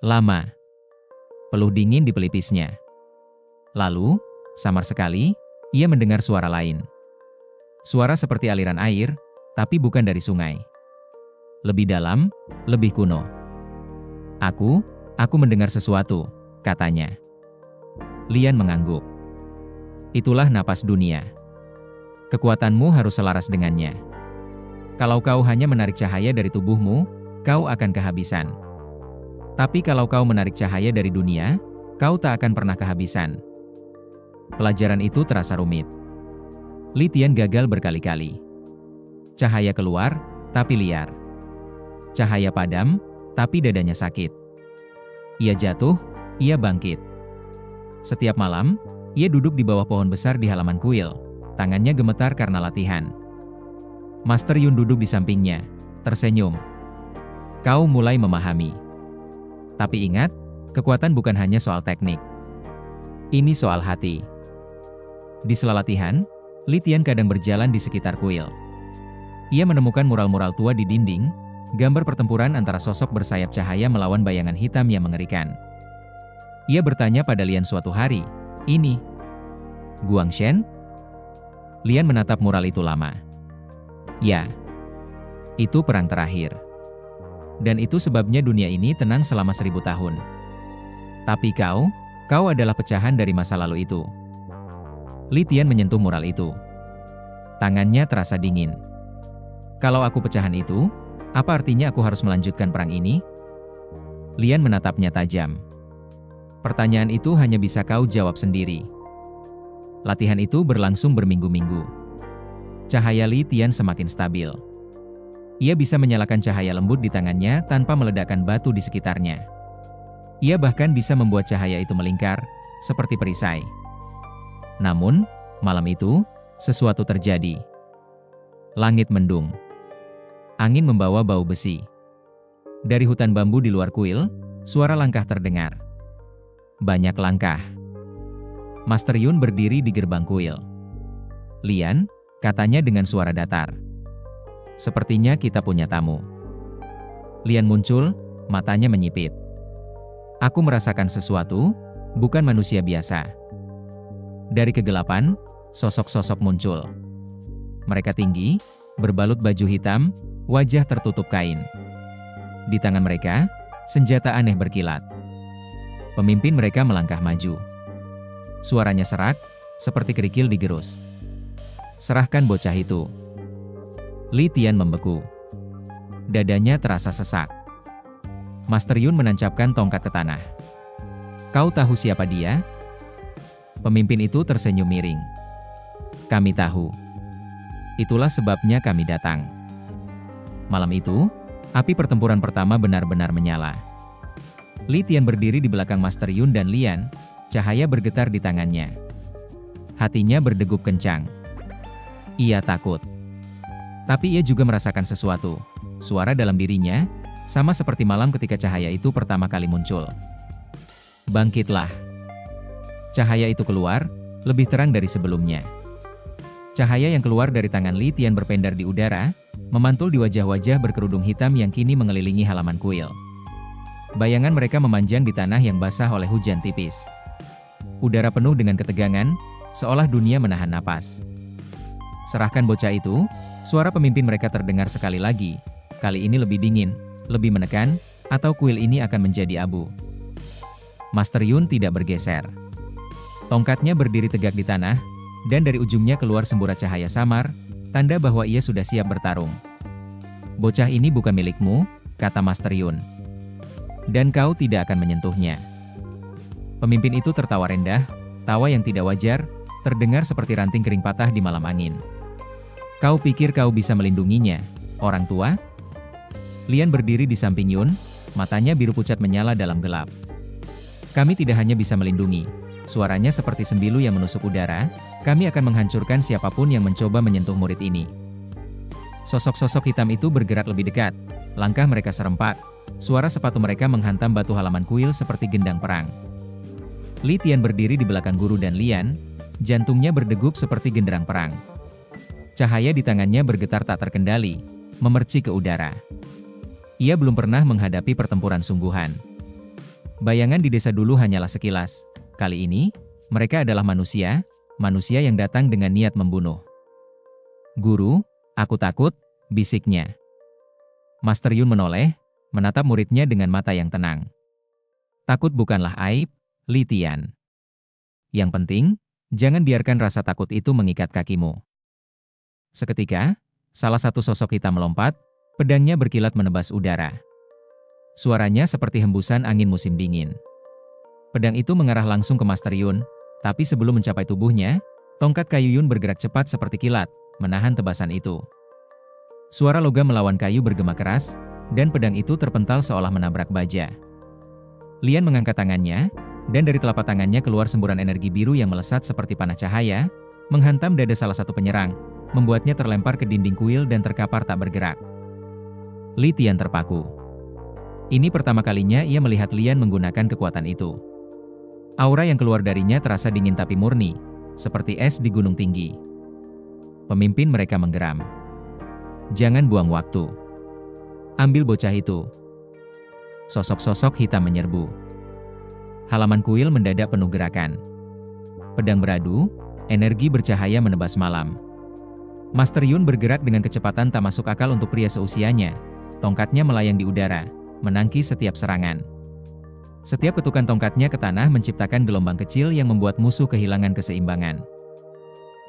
Lama. Peluh dingin di pelipisnya. Lalu, samar sekali, ia mendengar suara lain. Suara seperti aliran air, tapi bukan dari sungai. Lebih dalam, lebih kuno. Aku mendengar sesuatu, katanya. Lian mengangguk. Itulah napas dunia. Kekuatanmu harus selaras dengannya. Kalau kau hanya menarik cahaya dari tubuhmu, kau akan kehabisan. Tapi kalau kau menarik cahaya dari dunia, kau tak akan pernah kehabisan. Pelajaran itu terasa rumit. Li Tian gagal berkali-kali. Cahaya keluar, tapi liar. Cahaya padam, tapi dadanya sakit. Ia jatuh, ia bangkit. Setiap malam, ia duduk di bawah pohon besar di halaman kuil. Tangannya gemetar karena latihan. Master Yun duduk di sampingnya, tersenyum. Kau mulai memahami. Tapi ingat, kekuatan bukan hanya soal teknik. Ini soal hati. Di sela latihan, Li Tian kadang berjalan di sekitar kuil. Ia menemukan mural-mural tua di dinding, gambar pertempuran antara sosok bersayap cahaya melawan bayangan hitam yang mengerikan. Ia bertanya pada Lian suatu hari, ini Guangshen? Lian menatap mural itu lama. Ya, itu perang terakhir. Dan itu sebabnya dunia ini tenang selama 1000 tahun. Tapi kau adalah pecahan dari masa lalu itu. Li Tian menyentuh mural itu. Tangannya terasa dingin. Kalau aku pecahan itu, apa artinya aku harus melanjutkan perang ini? Lian menatapnya tajam. Pertanyaan itu hanya bisa kau jawab sendiri. Latihan itu berlangsung berminggu-minggu. Cahaya Li Tian semakin stabil. Ia bisa menyalakan cahaya lembut di tangannya tanpa meledakkan batu di sekitarnya. Ia bahkan bisa membuat cahaya itu melingkar, seperti perisai. Namun, malam itu, sesuatu terjadi. Langit mendung. Angin membawa bau besi. Dari hutan bambu di luar kuil, suara langkah terdengar. Banyak langkah. Master Yun berdiri di gerbang kuil. "Lian," katanya dengan suara datar. "Sepertinya kita punya tamu." Lian muncul, matanya menyipit. "Aku merasakan sesuatu, bukan manusia biasa." Dari kegelapan, sosok-sosok muncul. Mereka tinggi, berbalut baju hitam, wajah tertutup kain. Di tangan mereka, senjata aneh berkilat. Pemimpin mereka melangkah maju. Suaranya serak, seperti kerikil digerus. "Serahkan bocah itu." Li Tian membeku. Dadanya terasa sesak. Master Yun menancapkan tongkat ke tanah. "Kau tahu siapa dia?" Pemimpin itu tersenyum miring. "Kami tahu. Itulah sebabnya kami datang." Malam itu, api pertempuran pertama benar-benar menyala. Li Tian berdiri di belakang Master Yun dan Lian, cahaya bergetar di tangannya. Hatinya berdegup kencang. Ia takut. Tapi ia juga merasakan sesuatu. Suara dalam dirinya, sama seperti malam ketika cahaya itu pertama kali muncul. "Bangkitlah." Cahaya itu keluar, lebih terang dari sebelumnya. Cahaya yang keluar dari tangan Li Tian berpendar di udara, memantul di wajah-wajah berkerudung hitam yang kini mengelilingi halaman kuil. Bayangan mereka memanjang di tanah yang basah oleh hujan tipis. Udara penuh dengan ketegangan, seolah dunia menahan napas. "Serahkan bocah itu," suara pemimpin mereka terdengar sekali lagi. Kali ini lebih dingin, lebih menekan, atau kuil ini akan menjadi abu. Master Yun tidak bergeser. Tongkatnya berdiri tegak di tanah, dan dari ujungnya keluar semburat cahaya samar, tanda bahwa ia sudah siap bertarung. "Bocah ini bukan milikmu," kata Master Yun. "Dan kau tidak akan menyentuhnya." Pemimpin itu tertawa rendah, tawa yang tidak wajar, terdengar seperti ranting kering patah di malam angin. "Kau pikir kau bisa melindunginya, orang tua?" Lian berdiri di samping Yun, matanya biru pucat menyala dalam gelap. "Kami tidak hanya bisa melindungi," suaranya seperti sembilu yang menusuk udara, "kami akan menghancurkan siapapun yang mencoba menyentuh murid ini." Sosok-sosok hitam itu bergerak lebih dekat, langkah mereka serempak, suara sepatu mereka menghantam batu halaman kuil seperti gendang perang. Li Tian berdiri di belakang guru dan Lian, jantungnya berdegup seperti genderang perang. Cahaya di tangannya bergetar tak terkendali, memerci ke udara. Ia belum pernah menghadapi pertempuran sungguhan. Bayangan di desa dulu hanyalah sekilas. Kali ini, mereka adalah manusia, manusia yang datang dengan niat membunuh. "Guru, aku takut," bisiknya. Master Yun menoleh, menatap muridnya dengan mata yang tenang. "Takut bukanlah aib, Li Tian. Yang penting, jangan biarkan rasa takut itu mengikat kakimu." Seketika, salah satu sosok hitam melompat, pedangnya berkilat menebas udara. Suaranya seperti hembusan angin musim dingin. Pedang itu mengarah langsung ke Master Yun, tapi sebelum mencapai tubuhnya, tongkat kayu Yun bergerak cepat seperti kilat, menahan tebasan itu. Suara logam melawan kayu bergema keras, dan pedang itu terpental seolah menabrak baja. Lian mengangkat tangannya, dan dari telapak tangannya keluar semburan energi biru yang melesat seperti panah cahaya, menghantam dada salah satu penyerang, membuatnya terlempar ke dinding kuil dan terkapar tak bergerak. Li Tian terpaku. Ini pertama kalinya ia melihat Lian menggunakan kekuatan itu. Aura yang keluar darinya terasa dingin tapi murni, seperti es di gunung tinggi. Pemimpin mereka menggeram. "Jangan buang waktu. Ambil bocah itu." Sosok-sosok hitam menyerbu. Halaman kuil mendadak penuh gerakan. Pedang beradu, energi bercahaya menebas malam. Master Yun bergerak dengan kecepatan tak masuk akal untuk pria seusianya. Tongkatnya melayang di udara, menangkis setiap serangan. Setiap ketukan tongkatnya ke tanah menciptakan gelombang kecil yang membuat musuh kehilangan keseimbangan.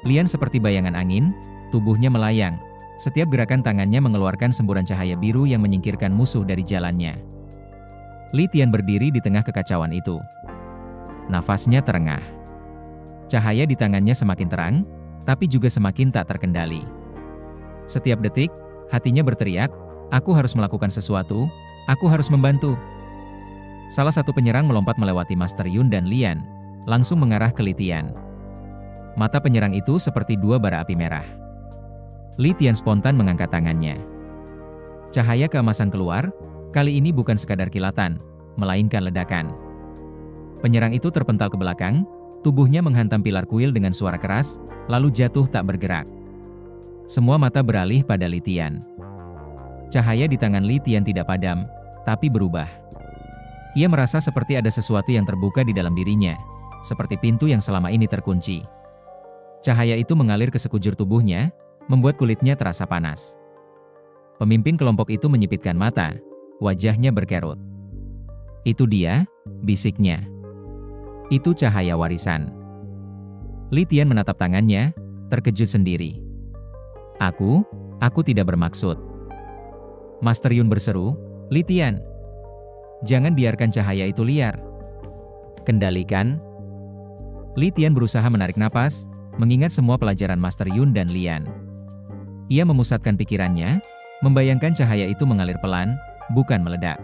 Lian seperti bayangan angin, tubuhnya melayang. Setiap gerakan tangannya mengeluarkan semburan cahaya biru yang menyingkirkan musuh dari jalannya. Li Tian berdiri di tengah kekacauan itu. Nafasnya terengah. Cahaya di tangannya semakin terang, tapi juga semakin tak terkendali. Setiap detik, hatinya berteriak, "Aku harus melakukan sesuatu, aku harus membantu." Salah satu penyerang melompat melewati Master Yun dan Lian, langsung mengarah ke Li Tian. Mata penyerang itu seperti dua bara api merah. Li Tian spontan mengangkat tangannya. Cahaya keemasan keluar, kali ini bukan sekadar kilatan, melainkan ledakan. Penyerang itu terpental ke belakang, tubuhnya menghantam pilar kuil dengan suara keras, lalu jatuh tak bergerak. Semua mata beralih pada Li Tian. Cahaya di tangan Li Tian tidak padam, tapi berubah. Ia merasa seperti ada sesuatu yang terbuka di dalam dirinya, seperti pintu yang selama ini terkunci. Cahaya itu mengalir ke sekujur tubuhnya, membuat kulitnya terasa panas. Pemimpin kelompok itu menyipitkan mata, wajahnya berkerut. "Itu dia," bisiknya. "Itu cahaya warisan." Li Tian menatap tangannya, terkejut sendiri. Aku tidak bermaksud." Master Yun berseru, "Li Tian, jangan biarkan cahaya itu liar. Kendalikan." Li Tian berusaha menarik napas, mengingat semua pelajaran Master Yun dan Lian. Ia memusatkan pikirannya, membayangkan cahaya itu mengalir pelan, bukan meledak.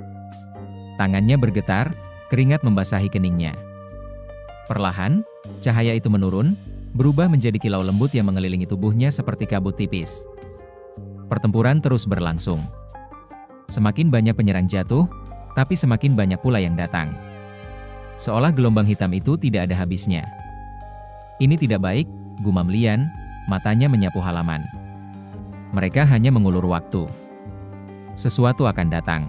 Tangannya bergetar, keringat membasahi keningnya. Perlahan, cahaya itu menurun, berubah menjadi kilau lembut yang mengelilingi tubuhnya seperti kabut tipis. Pertempuran terus berlangsung. Semakin banyak penyerang jatuh, tapi semakin banyak pula yang datang. Seolah gelombang hitam itu tidak ada habisnya. "Ini tidak baik," gumam Lian, matanya menyapu halaman. Mereka hanya mengulur waktu. Sesuatu akan datang.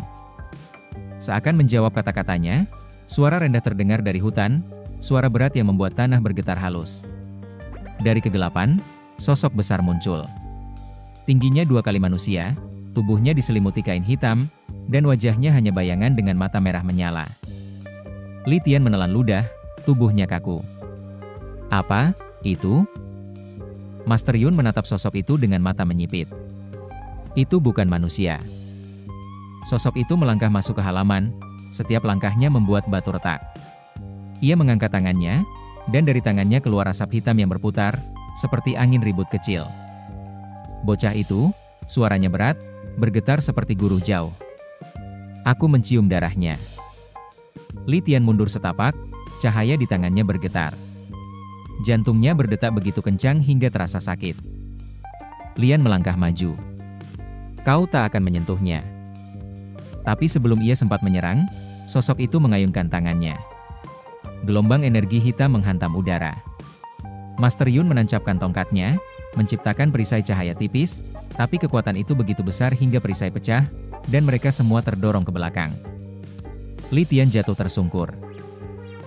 Seakan menjawab kata-katanya, suara rendah terdengar dari hutan, suara berat yang membuat tanah bergetar halus. Dari kegelapan, sosok besar muncul. Tingginya 2 kali manusia, tubuhnya diselimuti kain hitam, dan wajahnya hanya bayangan dengan mata merah menyala. Li Tian menelan ludah, tubuhnya kaku. "Apa itu?" Master Yun menatap sosok itu dengan mata menyipit. "Itu bukan manusia." Sosok itu melangkah masuk ke halaman, setiap langkahnya membuat batu retak. Ia mengangkat tangannya, dan dari tangannya keluar asap hitam yang berputar, seperti angin ribut kecil. Bocah itu, suaranya berat, bergetar seperti guruh jauh. "Aku mencium darahnya." Li Tian mundur setapak, cahaya di tangannya bergetar. Jantungnya berdetak begitu kencang hingga terasa sakit. Lian melangkah maju. "Kau tak akan menyentuhnya." Tapi sebelum ia sempat menyerang, sosok itu mengayunkan tangannya. Gelombang energi hitam menghantam udara. Master Yun menancapkan tongkatnya, menciptakan perisai cahaya tipis, tapi kekuatan itu begitu besar hingga perisai pecah, dan mereka semua terdorong ke belakang. Li Tian jatuh tersungkur.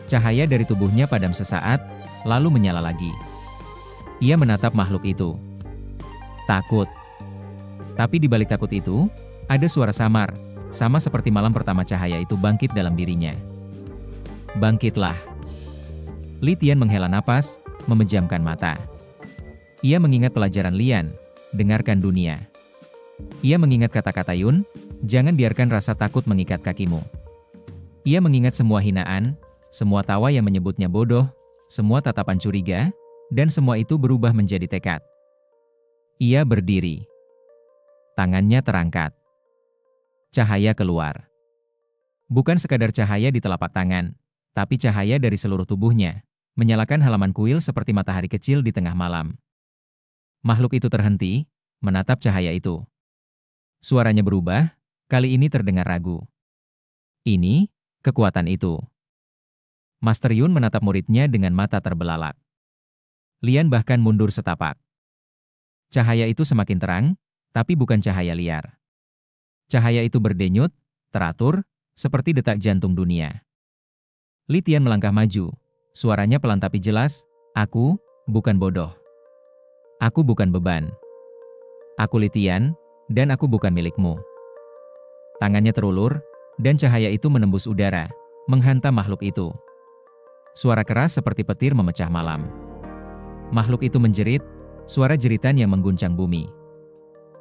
Cahaya dari tubuhnya padam sesaat, lalu menyala lagi. Ia menatap makhluk itu. Takut. Tapi di balik takut itu, ada suara samar, sama seperti malam pertama cahaya itu bangkit dalam dirinya. "Bangkitlah." Li Tian menghela napas, memejamkan mata. Ia mengingat pelajaran Lian, dengarkan dunia. Ia mengingat kata-kata Yun, jangan biarkan rasa takut mengikat kakimu. Ia mengingat semua hinaan, semua tawa yang menyebutnya bodoh, semua tatapan curiga, dan semua itu berubah menjadi tekad. Ia berdiri. Tangannya terangkat. Cahaya keluar. Bukan sekadar cahaya di telapak tangan, tapi cahaya dari seluruh tubuhnya, menyalakan halaman kuil seperti matahari kecil di tengah malam. Makhluk itu terhenti, menatap cahaya itu. Suaranya berubah, kali ini terdengar ragu. "Ini, kekuatan itu." Master Yun menatap muridnya dengan mata terbelalak. Lian bahkan mundur setapak. Cahaya itu semakin terang, tapi bukan cahaya liar. Cahaya itu berdenyut, teratur, seperti detak jantung dunia. Li Tian melangkah maju, suaranya pelan tapi jelas, "Aku, bukan bodoh. Aku bukan beban. Aku Li Tian, dan aku bukan milikmu." Tangannya terulur, dan cahaya itu menembus udara, menghantam makhluk itu. Suara keras seperti petir memecah malam. Makhluk itu menjerit, suara jeritan yang mengguncang bumi.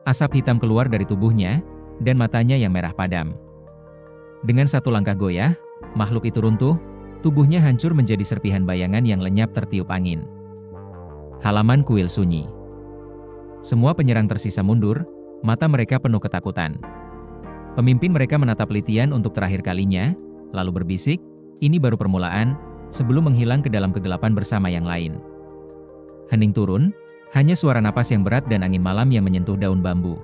Asap hitam keluar dari tubuhnya, dan matanya yang merah padam. Dengan satu langkah goyah, makhluk itu runtuh, tubuhnya hancur menjadi serpihan bayangan yang lenyap tertiup angin. Halaman kuil sunyi. Semua penyerang tersisa mundur, mata mereka penuh ketakutan. Pemimpin mereka menatap Li Tian untuk terakhir kalinya, lalu berbisik, "Ini baru permulaan," sebelum menghilang ke dalam kegelapan bersama yang lain. Hening turun, hanya suara napas yang berat dan angin malam yang menyentuh daun bambu.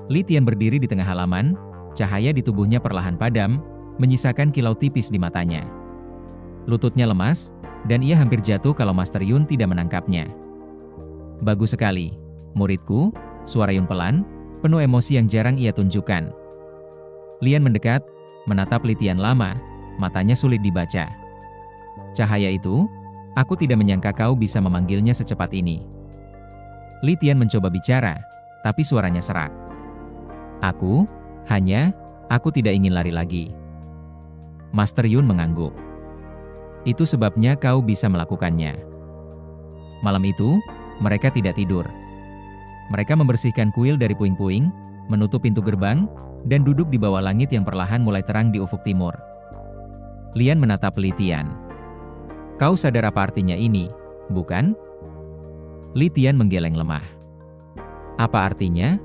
Li Tian berdiri di tengah halaman, cahaya di tubuhnya perlahan padam, menyisakan kilau tipis di matanya. Lututnya lemas, dan ia hampir jatuh kalau Master Yun tidak menangkapnya. "Bagus sekali, muridku," suara Yun pelan, penuh emosi yang jarang ia tunjukkan. Lian mendekat, menatap Li Tian lama, matanya sulit dibaca. "Cahaya itu, aku tidak menyangka kau bisa memanggilnya secepat ini." Li Tian mencoba bicara, tapi suaranya serak. Aku tidak ingin lari lagi." Master Yun mengangguk. "Itu sebabnya kau bisa melakukannya." Malam itu, mereka tidak tidur. Mereka membersihkan kuil dari puing-puing, menutup pintu gerbang, dan duduk di bawah langit yang perlahan mulai terang di ufuk timur. Lian menatap Li Tian. "Kau sadar apa artinya ini, bukan?" Li Tian menggeleng lemah. "Apa artinya?"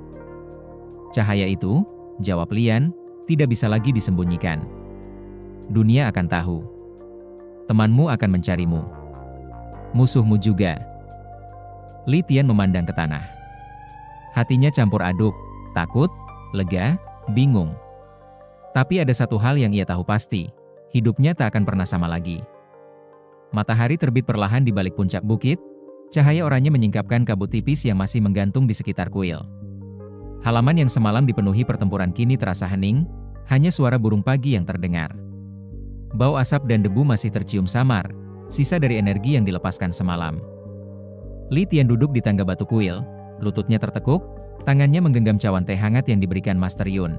"Cahaya itu," jawab Lian, "tidak bisa lagi disembunyikan. Dunia akan tahu. Temanmu akan mencarimu. Musuhmu juga." Li Tian memandang ke tanah. Hatinya campur aduk, takut, lega, bingung. Tapi ada satu hal yang ia tahu pasti, hidupnya tak akan pernah sama lagi. Matahari terbit perlahan di balik puncak bukit, cahaya oranye menyingkapkan kabut tipis yang masih menggantung di sekitar kuil. Halaman yang semalam dipenuhi pertempuran kini terasa hening, hanya suara burung pagi yang terdengar. Bau asap dan debu masih tercium samar, sisa dari energi yang dilepaskan semalam. Li Tian duduk di tangga batu kuil, lututnya tertekuk, tangannya menggenggam cawan teh hangat yang diberikan Master Yun.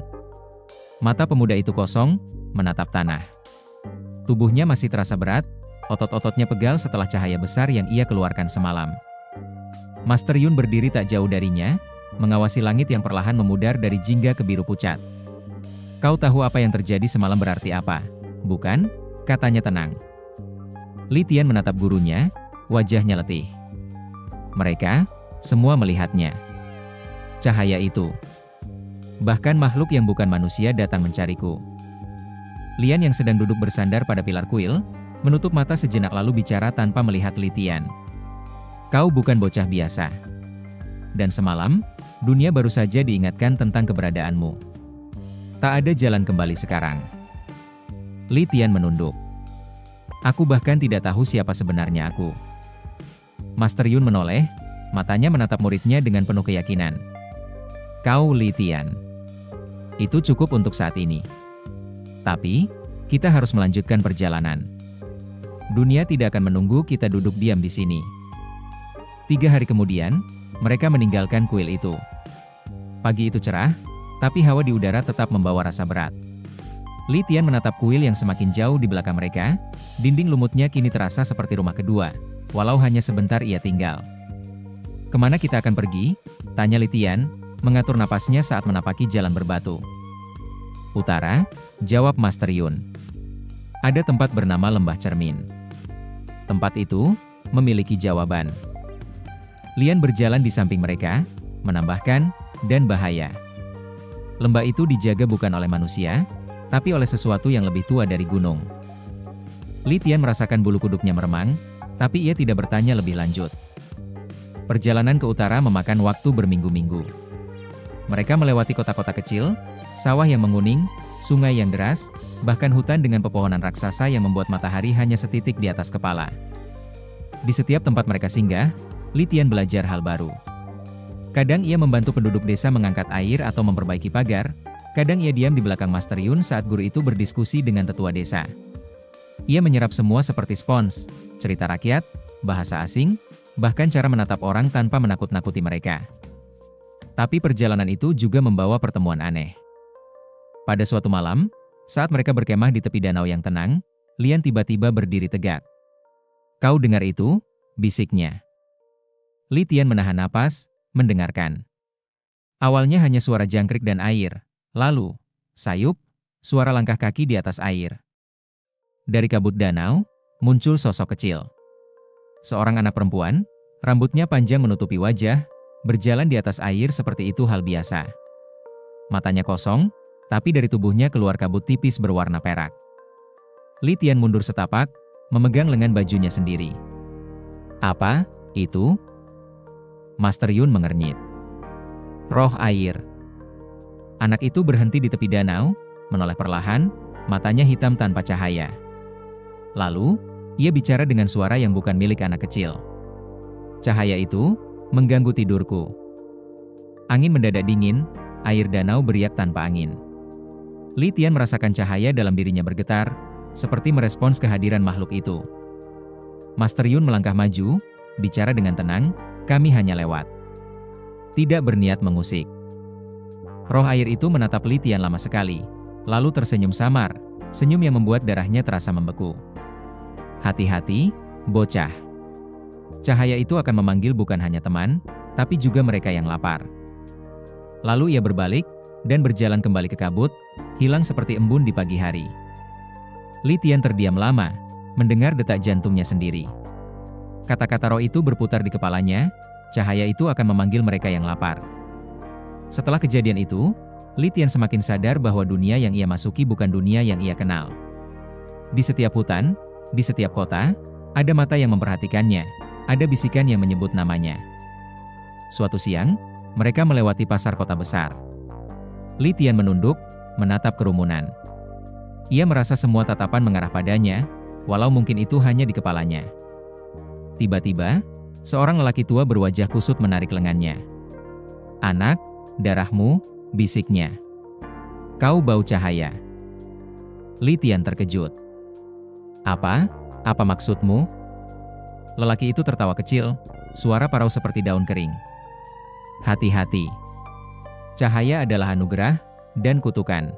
Mata pemuda itu kosong, menatap tanah. Tubuhnya masih terasa berat, otot-ototnya pegal setelah cahaya besar yang ia keluarkan semalam. Master Yun berdiri tak jauh darinya, mengawasi langit yang perlahan memudar dari jingga ke biru pucat. "Kau tahu apa yang terjadi semalam berarti apa, bukan?" katanya tenang. Li Tian menatap gurunya, wajahnya letih. "Mereka semua melihatnya. Cahaya itu. Bahkan makhluk yang bukan manusia datang mencariku." Lian yang sedang duduk bersandar pada pilar kuil, menutup mata sejenak lalu bicara tanpa melihat Li Tian. "Kau bukan bocah biasa. Dan semalam, dunia baru saja diingatkan tentang keberadaanmu. Tak ada jalan kembali sekarang." Li Tian menunduk. "Aku bahkan tidak tahu siapa sebenarnya aku." Master Yun menoleh, matanya menatap muridnya dengan penuh keyakinan. "Kau Li Tian. Itu cukup untuk saat ini. Tapi, kita harus melanjutkan perjalanan. Dunia tidak akan menunggu kita duduk diam di sini." 3 hari kemudian, mereka meninggalkan kuil itu. Pagi itu cerah, tapi hawa di udara tetap membawa rasa berat. Li Tian menatap kuil yang semakin jauh di belakang mereka, dinding lumutnya kini terasa seperti rumah kedua, walau hanya sebentar ia tinggal. "Kemana kita akan pergi?" tanya Li Tian, mengatur napasnya saat menapaki jalan berbatu. "Utara," jawab Master Yun. "Ada tempat bernama Lembah Cermin." Tempat itu memiliki jawaban. Lian berjalan di samping mereka, menambahkan, "Dan bahaya. Lembah itu dijaga bukan oleh manusia, tapi oleh sesuatu yang lebih tua dari gunung." Li Tian merasakan bulu kuduknya meremang, tapi ia tidak bertanya lebih lanjut. Perjalanan ke utara memakan waktu berminggu-minggu. Mereka melewati kota-kota kecil, sawah yang menguning, sungai yang deras, bahkan hutan dengan pepohonan raksasa yang membuat matahari hanya setitik di atas kepala. Di setiap tempat mereka singgah, Li Tian belajar hal baru. Kadang ia membantu penduduk desa mengangkat air atau memperbaiki pagar, kadang ia diam di belakang Master Yun saat guru itu berdiskusi dengan tetua desa. Ia menyerap semua seperti spons, cerita rakyat, bahasa asing, bahkan cara menatap orang tanpa menakut-nakuti mereka. Tapi perjalanan itu juga membawa pertemuan aneh. Pada suatu malam, saat mereka berkemah di tepi danau yang tenang, Lian tiba-tiba berdiri tegak. "Kau dengar itu?" bisiknya. Li Tian menahan napas, mendengarkan. Awalnya hanya suara jangkrik dan air, lalu, sayup, suara langkah kaki di atas air. Dari kabut danau, muncul sosok kecil. Seorang anak perempuan, rambutnya panjang menutupi wajah, berjalan di atas air seperti itu hal biasa. Matanya kosong, tapi dari tubuhnya keluar kabut tipis berwarna perak. Li Tian mundur setapak, memegang lengan bajunya sendiri. Apa itu? Master Yun mengernyit. Roh air. Anak itu berhenti di tepi danau, menoleh perlahan, matanya hitam tanpa cahaya. Lalu, ia bicara dengan suara yang bukan milik anak kecil. Cahaya itu mengganggu tidurku. Angin mendadak dingin, air danau beriak tanpa angin. Li Tian merasakan cahaya dalam dirinya bergetar, seperti merespons kehadiran makhluk itu. Master Yun melangkah maju, bicara dengan tenang, kami hanya lewat. Tidak berniat mengusik. Roh air itu menatap Li Tian lama sekali, lalu tersenyum samar, senyum yang membuat darahnya terasa membeku. Hati-hati, bocah. Cahaya itu akan memanggil bukan hanya teman, tapi juga mereka yang lapar. Lalu ia berbalik, dan berjalan kembali ke kabut, hilang seperti embun di pagi hari. Li Tian terdiam lama, mendengar detak jantungnya sendiri. Kata-kata roh itu berputar di kepalanya, cahaya itu akan memanggil mereka yang lapar. Setelah kejadian itu, Li Tian semakin sadar bahwa dunia yang ia masuki bukan dunia yang ia kenal. Di setiap hutan, di setiap kota, ada mata yang memperhatikannya, ada bisikan yang menyebut namanya. Suatu siang, mereka melewati pasar kota besar. Li Tian menunduk, menatap kerumunan. Ia merasa semua tatapan mengarah padanya, walau mungkin itu hanya di kepalanya. Tiba-tiba, seorang lelaki tua berwajah kusut menarik lengannya. Anak, darahmu, bisiknya. Kau bau cahaya. Li Tian terkejut. Apa? Apa maksudmu? Lelaki itu tertawa kecil, suara parau seperti daun kering. Hati-hati. Cahaya adalah anugerah, dan kutukan.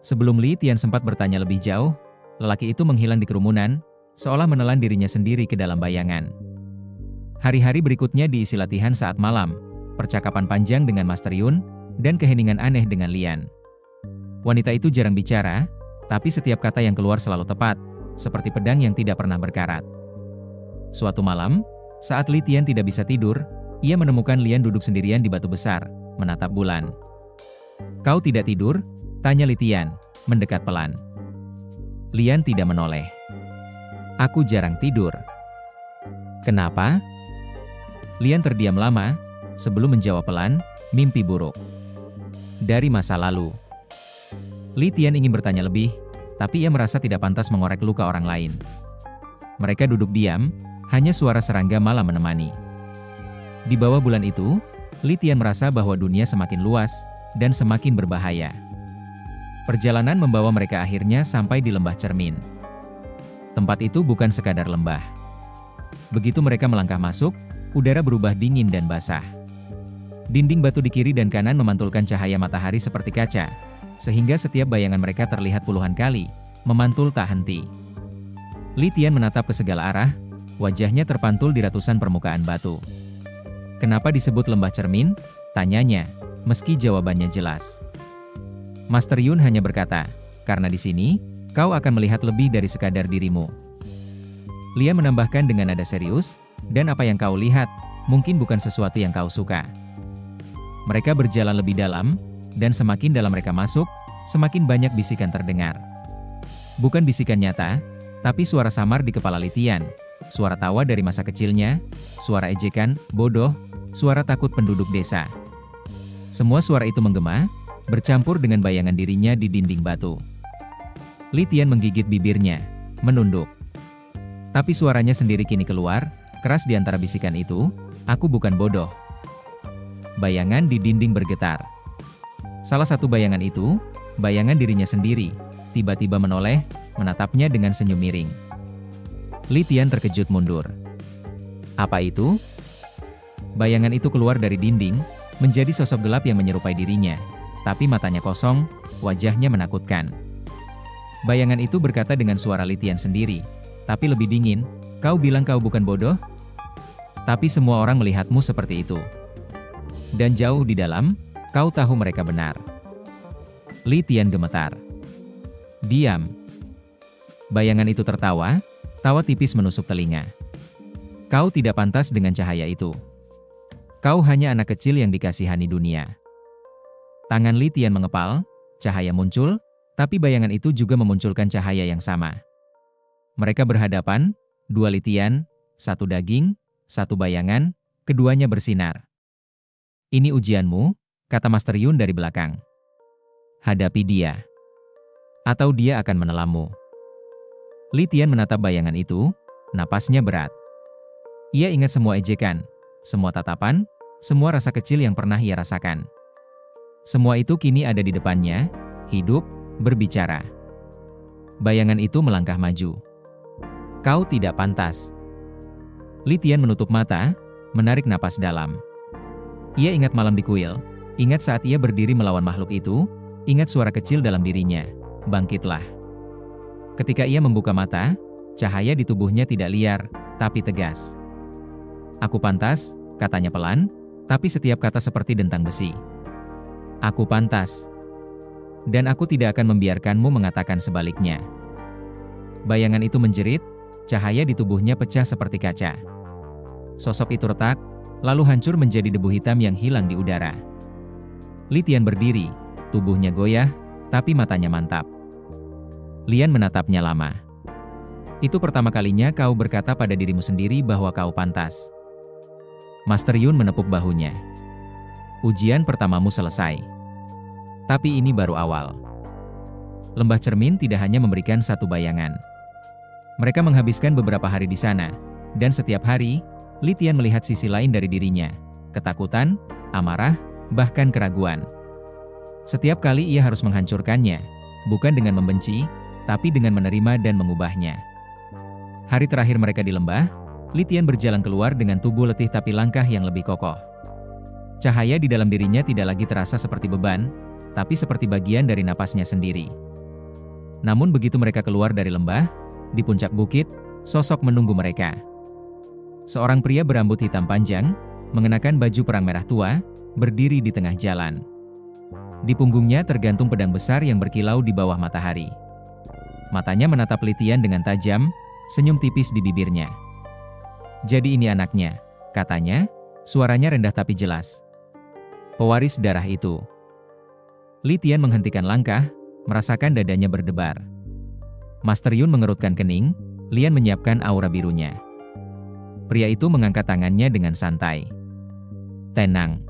Sebelum Li Tian sempat bertanya lebih jauh, lelaki itu menghilang di kerumunan, seolah menelan dirinya sendiri ke dalam bayangan. Hari-hari berikutnya diisi latihan saat malam, percakapan panjang dengan Master Yun, dan keheningan aneh dengan Lian. Wanita itu jarang bicara, tapi setiap kata yang keluar selalu tepat, seperti pedang yang tidak pernah berkarat. Suatu malam, saat Li Tian tidak bisa tidur, ia menemukan Lian duduk sendirian di batu besar, menatap bulan. Kau tidak tidur? Tanya Li Tian, mendekat pelan. Lian tidak menoleh. Aku jarang tidur. Kenapa? Lian terdiam lama, sebelum menjawab pelan, mimpi buruk. Dari masa lalu. Li Tian ingin bertanya lebih, tapi ia merasa tidak pantas mengorek luka orang lain. Mereka duduk diam, hanya suara serangga malam menemani. Di bawah bulan itu, Li Tian merasa bahwa dunia semakin luas, dan semakin berbahaya. Perjalanan membawa mereka akhirnya sampai di lembah cermin. Tempat itu bukan sekadar lembah. Begitu mereka melangkah masuk, udara berubah dingin dan basah. Dinding batu di kiri dan kanan memantulkan cahaya matahari seperti kaca, sehingga setiap bayangan mereka terlihat puluhan kali, memantul tak henti. Li Tian menatap ke segala arah, wajahnya terpantul di ratusan permukaan batu. Kenapa disebut lembah cermin? Tanyanya, meski jawabannya jelas. Master Yun hanya berkata, karena di sini, kau akan melihat lebih dari sekadar dirimu. Lia menambahkan dengan nada serius, dan apa yang kau lihat, mungkin bukan sesuatu yang kau suka. Mereka berjalan lebih dalam, dan semakin dalam mereka masuk, semakin banyak bisikan terdengar. Bukan bisikan nyata, tapi suara samar di kepala Li Tian, suara tawa dari masa kecilnya, suara ejekan, bodoh, suara takut penduduk desa. Semua suara itu menggema, bercampur dengan bayangan dirinya di dinding batu. Li Tian menggigit bibirnya, menunduk. Tapi suaranya sendiri kini keluar, keras di antara bisikan itu, aku bukan bodoh. Bayangan di dinding bergetar. Salah satu bayangan itu, bayangan dirinya sendiri, tiba-tiba menoleh, menatapnya dengan senyum miring. Li Tian terkejut mundur. Apa itu? Bayangan itu keluar dari dinding, menjadi sosok gelap yang menyerupai dirinya. Tapi matanya kosong, wajahnya menakutkan. Bayangan itu berkata dengan suara Li Tian sendiri, tapi lebih dingin, kau bilang kau bukan bodoh? Tapi semua orang melihatmu seperti itu. Dan jauh di dalam, kau tahu mereka benar. Li Tian gemetar. Diam. Bayangan itu tertawa, tawa tipis menusuk telinga. Kau tidak pantas dengan cahaya itu. Kau hanya anak kecil yang dikasihani dunia. Tangan Li Tian mengepal, cahaya muncul, Tapi bayangan itu juga memunculkan cahaya yang sama. Mereka berhadapan, dua Litian, satu daging, satu bayangan, keduanya bersinar. Ini ujianmu, kata Master Yun dari belakang. Hadapi dia. Atau dia akan menelammu. Litian menatap bayangan itu, napasnya berat. Ia ingat semua ejekan, semua tatapan, semua rasa kecil yang pernah ia rasakan. Semua itu kini ada di depannya, hidup, berbicara. Bayangan itu melangkah maju. Kau tidak pantas. Litian menutup mata, menarik napas dalam. Ia ingat malam di kuil, ingat saat ia berdiri melawan makhluk itu, ingat suara kecil dalam dirinya, bangkitlah. Ketika ia membuka mata, cahaya di tubuhnya tidak liar, tapi tegas. Aku pantas, katanya pelan, tapi setiap kata seperti dentang besi. Aku pantas. Dan aku tidak akan membiarkanmu mengatakan sebaliknya. Bayangan itu menjerit, cahaya di tubuhnya pecah seperti kaca. Sosok itu retak, lalu hancur menjadi debu hitam yang hilang di udara. Litian berdiri, tubuhnya goyah, tapi matanya mantap. Lian menatapnya lama. Itu pertama kalinya kau berkata pada dirimu sendiri bahwa kau pantas. Master Yun menepuk bahunya. Ujian pertamamu selesai. Tapi ini baru awal. Lembah cermin tidak hanya memberikan satu bayangan. Mereka menghabiskan beberapa hari di sana, dan setiap hari, Litian melihat sisi lain dari dirinya, ketakutan, amarah, bahkan keraguan. Setiap kali ia harus menghancurkannya, bukan dengan membenci, tapi dengan menerima dan mengubahnya. Hari terakhir mereka di lembah, Litian berjalan keluar dengan tubuh letih tapi langkah yang lebih kokoh. Cahaya di dalam dirinya tidak lagi terasa seperti beban, tapi seperti bagian dari napasnya sendiri. Namun begitu mereka keluar dari lembah, di puncak bukit, sosok menunggu mereka. Seorang pria berambut hitam panjang, mengenakan baju perang merah tua, berdiri di tengah jalan. Di punggungnya tergantung pedang besar yang berkilau di bawah matahari. Matanya menatap Litian dengan tajam, senyum tipis di bibirnya. Jadi ini anaknya, katanya, suaranya rendah tapi jelas. Pewaris darah itu. Litian menghentikan langkah, merasakan dadanya berdebar. Master Yun mengerutkan kening, Lian menyiapkan aura birunya. Pria itu mengangkat tangannya dengan santai. Tenang.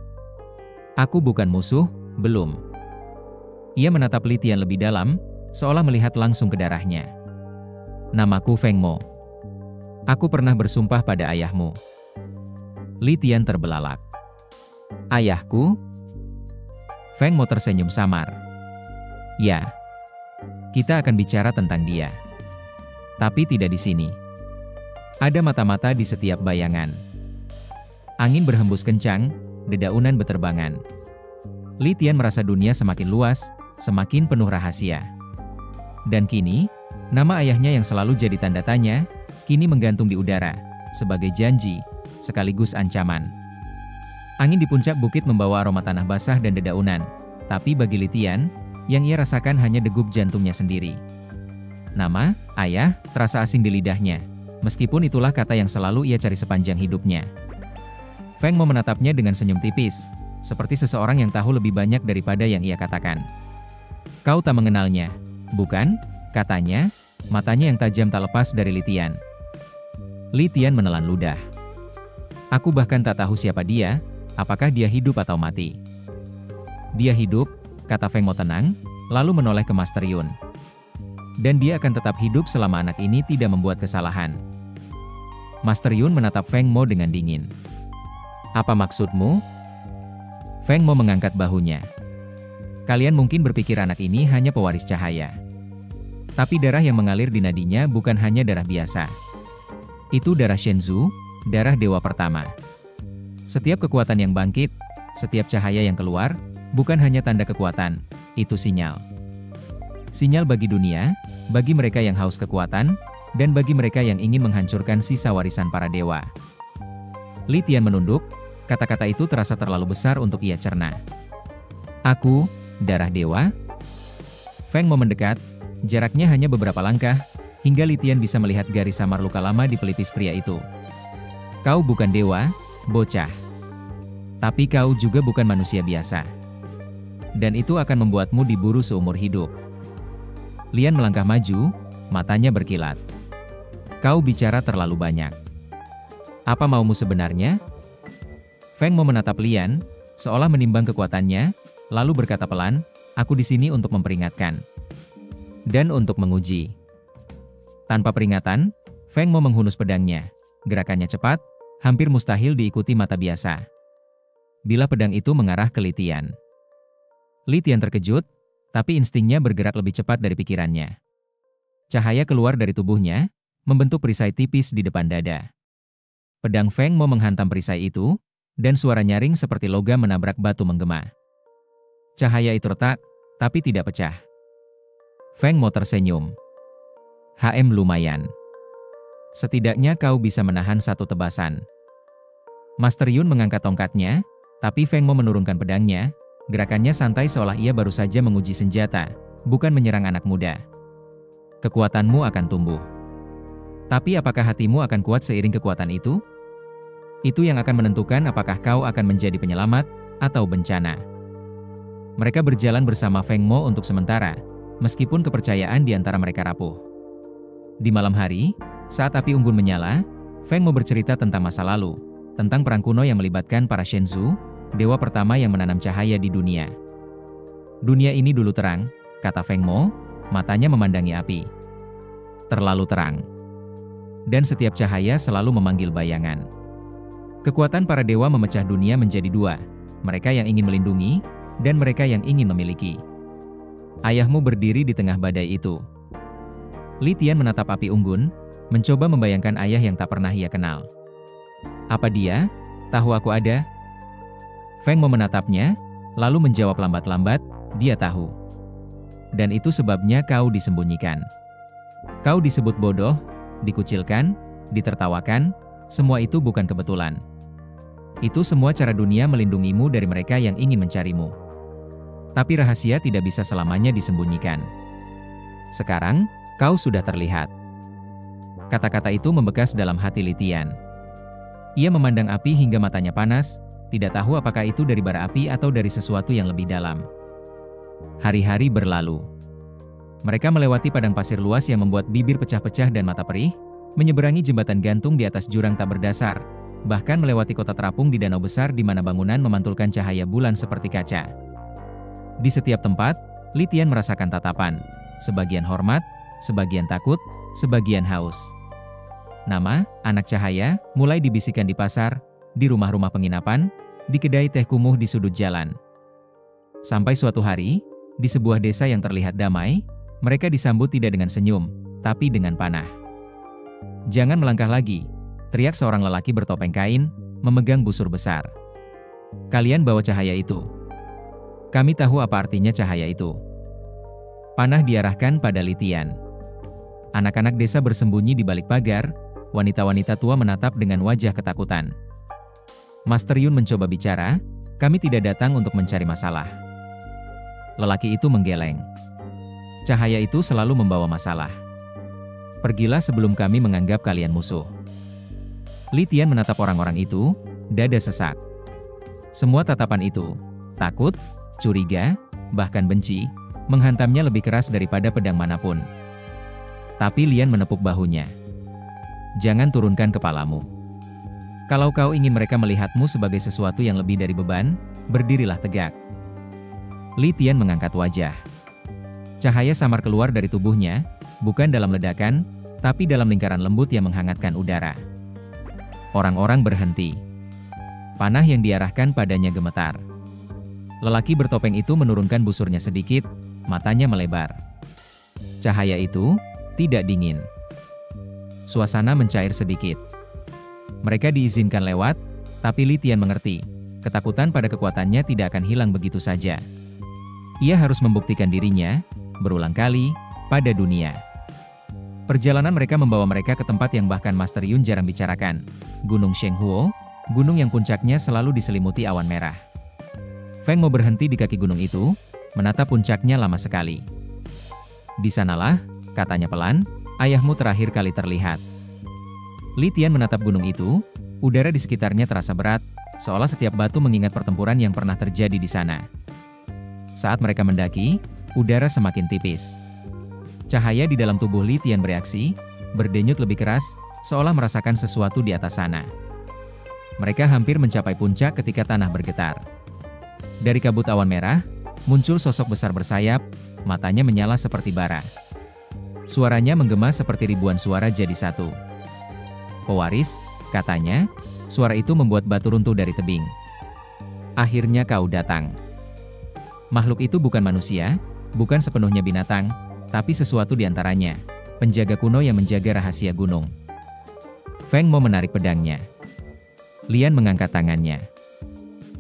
Aku bukan musuh, belum. Ia menatap Litian lebih dalam, seolah melihat langsung ke darahnya. Namaku Feng Mo. Aku pernah bersumpah pada ayahmu. Litian terbelalak. Ayahku? Feng Mo tersenyum samar. Ya. Kita akan bicara tentang dia. Tapi tidak di sini. Ada mata-mata di setiap bayangan. Angin berhembus kencang, dedaunan beterbangan. Litian merasa dunia semakin luas, semakin penuh rahasia. Dan kini, nama ayahnya yang selalu jadi tanda tanya, kini menggantung di udara, sebagai janji, sekaligus ancaman. Angin di puncak bukit membawa aroma tanah basah dan dedaunan, tapi bagi Litian, yang ia rasakan hanya degup jantungnya sendiri. Nama, ayah, terasa asing di lidahnya, meskipun itulah kata yang selalu ia cari sepanjang hidupnya. Feng Mo menatapnya dengan senyum tipis, seperti seseorang yang tahu lebih banyak daripada yang ia katakan. Kau tak mengenalnya, bukan? Katanya, matanya yang tajam tak lepas dari Litian. Litian menelan ludah. Aku bahkan tak tahu siapa dia, apakah dia hidup atau mati. Dia hidup, kata Feng Mo tenang, lalu menoleh ke Master Yun. Dan dia akan tetap hidup selama anak ini tidak membuat kesalahan. Master Yun menatap Feng Mo dengan dingin. Apa maksudmu? Feng Mo mengangkat bahunya. Kalian mungkin berpikir anak ini hanya pewaris cahaya. Tapi darah yang mengalir di nadinya bukan hanya darah biasa. Itu darah Shenzhou, darah dewa pertama. Setiap kekuatan yang bangkit, setiap cahaya yang keluar, bukan hanya tanda kekuatan, itu sinyal. Sinyal bagi dunia, bagi mereka yang haus kekuatan, dan bagi mereka yang ingin menghancurkan sisa warisan para dewa. Litian menunduk, kata-kata itu terasa terlalu besar untuk ia cerna. Aku, darah dewa? Feng Mo mendekat, jaraknya hanya beberapa langkah, hingga Litian bisa melihat garis samar luka lama di pelipis pria itu. Kau bukan dewa, bocah. Tapi kau juga bukan manusia biasa. Dan itu akan membuatmu diburu seumur hidup. Lian melangkah maju, matanya berkilat. Kau bicara terlalu banyak. Apa maumu sebenarnya? Feng Mo menatap Lian, seolah menimbang kekuatannya, lalu berkata pelan, aku di sini untuk memperingatkan. Dan untuk menguji. Tanpa peringatan, Feng Mo menghunus pedangnya. Gerakannya cepat, hampir mustahil diikuti mata biasa. Bila pedang itu mengarah ke Li Tian. Li Tian terkejut, tapi instingnya bergerak lebih cepat dari pikirannya. Cahaya keluar dari tubuhnya, membentuk perisai tipis di depan dada. Pedang Feng Mo menghantam perisai itu, dan suara nyaring seperti logam menabrak batu menggema. Cahaya itu retak, tapi tidak pecah. Feng Mo tersenyum. Lumayan. Setidaknya kau bisa menahan satu tebasan. Master Yun mengangkat tongkatnya, tapi Feng Mo menurunkan pedangnya. Gerakannya santai seolah ia baru saja menguji senjata, bukan menyerang anak muda. Kekuatanmu akan tumbuh. Tapi apakah hatimu akan kuat seiring kekuatan itu? Itu yang akan menentukan apakah kau akan menjadi penyelamat atau bencana. Mereka berjalan bersama Feng Mo untuk sementara, meskipun kepercayaan di antara mereka rapuh. Di malam hari, saat api unggun menyala, Feng Mo bercerita tentang masa lalu, tentang perang kuno yang melibatkan para Shenzhou, dewa pertama yang menanam cahaya di dunia. Dunia ini dulu terang, kata Feng Mo, matanya memandangi api. Terlalu terang. Dan setiap cahaya selalu memanggil bayangan. Kekuatan para dewa memecah dunia menjadi dua, mereka yang ingin melindungi, dan mereka yang ingin memiliki. Ayahmu berdiri di tengah badai itu. Li Tian menatap api unggun, mencoba membayangkan ayah yang tak pernah ia kenal. Apa dia? Tahu aku ada? Feng Mo menatapnya, lalu menjawab lambat-lambat, dia tahu. Dan itu sebabnya kau disembunyikan. Kau disebut bodoh, dikucilkan, ditertawakan, semua itu bukan kebetulan. Itu semua cara dunia melindungimu dari mereka yang ingin mencarimu. Tapi rahasia tidak bisa selamanya disembunyikan. Sekarang, kau sudah terlihat. Kata-kata itu membekas dalam hati Li Tian. Ia memandang api hingga matanya panas, tidak tahu apakah itu dari bara api atau dari sesuatu yang lebih dalam. Hari-hari berlalu. Mereka melewati padang pasir luas yang membuat bibir pecah-pecah dan mata perih, menyeberangi jembatan gantung di atas jurang tak berdasar, bahkan melewati kota terapung di danau besar di mana bangunan memantulkan cahaya bulan seperti kaca. Di setiap tempat, Li Tian merasakan tatapan, sebagian hormat, sebagian takut, sebagian haus. Nama, anak cahaya, mulai dibisikkan di pasar, di rumah-rumah penginapan, di kedai teh kumuh di sudut jalan. Sampai suatu hari, di sebuah desa yang terlihat damai, mereka disambut tidak dengan senyum, tapi dengan panah. Jangan melangkah lagi, teriak seorang lelaki bertopeng kain, memegang busur besar. Kalian bawa cahaya itu. Kami tahu apa artinya cahaya itu. Panah diarahkan pada Li Tian. Anak-anak desa bersembunyi di balik pagar, wanita-wanita tua menatap dengan wajah ketakutan. Master Yun mencoba bicara, kami tidak datang untuk mencari masalah. Lelaki itu menggeleng. Cahaya itu selalu membawa masalah. Pergilah sebelum kami menganggap kalian musuh. Li Tian menatap orang-orang itu, dada sesak. Semua tatapan itu, takut, curiga, bahkan benci, menghantamnya lebih keras daripada pedang manapun. Tapi Lian menepuk bahunya. Jangan turunkan kepalamu. Kalau kau ingin mereka melihatmu sebagai sesuatu yang lebih dari beban, berdirilah tegak. Li Tian mengangkat wajah. Cahaya samar keluar dari tubuhnya, bukan dalam ledakan, tapi dalam lingkaran lembut yang menghangatkan udara. Orang-orang berhenti. Panah yang diarahkan padanya gemetar. Lelaki bertopeng itu menurunkan busurnya sedikit, matanya melebar. Cahaya itu tidak dingin. Suasana mencair sedikit. Mereka diizinkan lewat, tapi Li Tian mengerti, ketakutan pada kekuatannya tidak akan hilang begitu saja. Ia harus membuktikan dirinya, berulang kali, pada dunia. Perjalanan mereka membawa mereka ke tempat yang bahkan Master Yun jarang bicarakan, Gunung Shenghuo, gunung yang puncaknya selalu diselimuti awan merah. Feng Mo berhenti di kaki gunung itu, menatap puncaknya lama sekali. Di sanalah, katanya pelan, ayahmu terakhir kali terlihat. Li Tian menatap gunung itu, udara di sekitarnya terasa berat, seolah setiap batu mengingat pertempuran yang pernah terjadi di sana. Saat mereka mendaki, udara semakin tipis. Cahaya di dalam tubuh Li Tian bereaksi, berdenyut lebih keras, seolah merasakan sesuatu di atas sana. Mereka hampir mencapai puncak ketika tanah bergetar. Dari kabut awan merah, muncul sosok besar bersayap, matanya menyala seperti bara. Suaranya menggema seperti ribuan suara jadi satu. "Pewaris," katanya, suara itu membuat batu runtuh dari tebing. "Akhirnya kau datang." Makhluk itu bukan manusia, bukan sepenuhnya binatang, tapi sesuatu di antaranya, penjaga kuno yang menjaga rahasia gunung. Feng Mo menarik pedangnya. Lian mengangkat tangannya.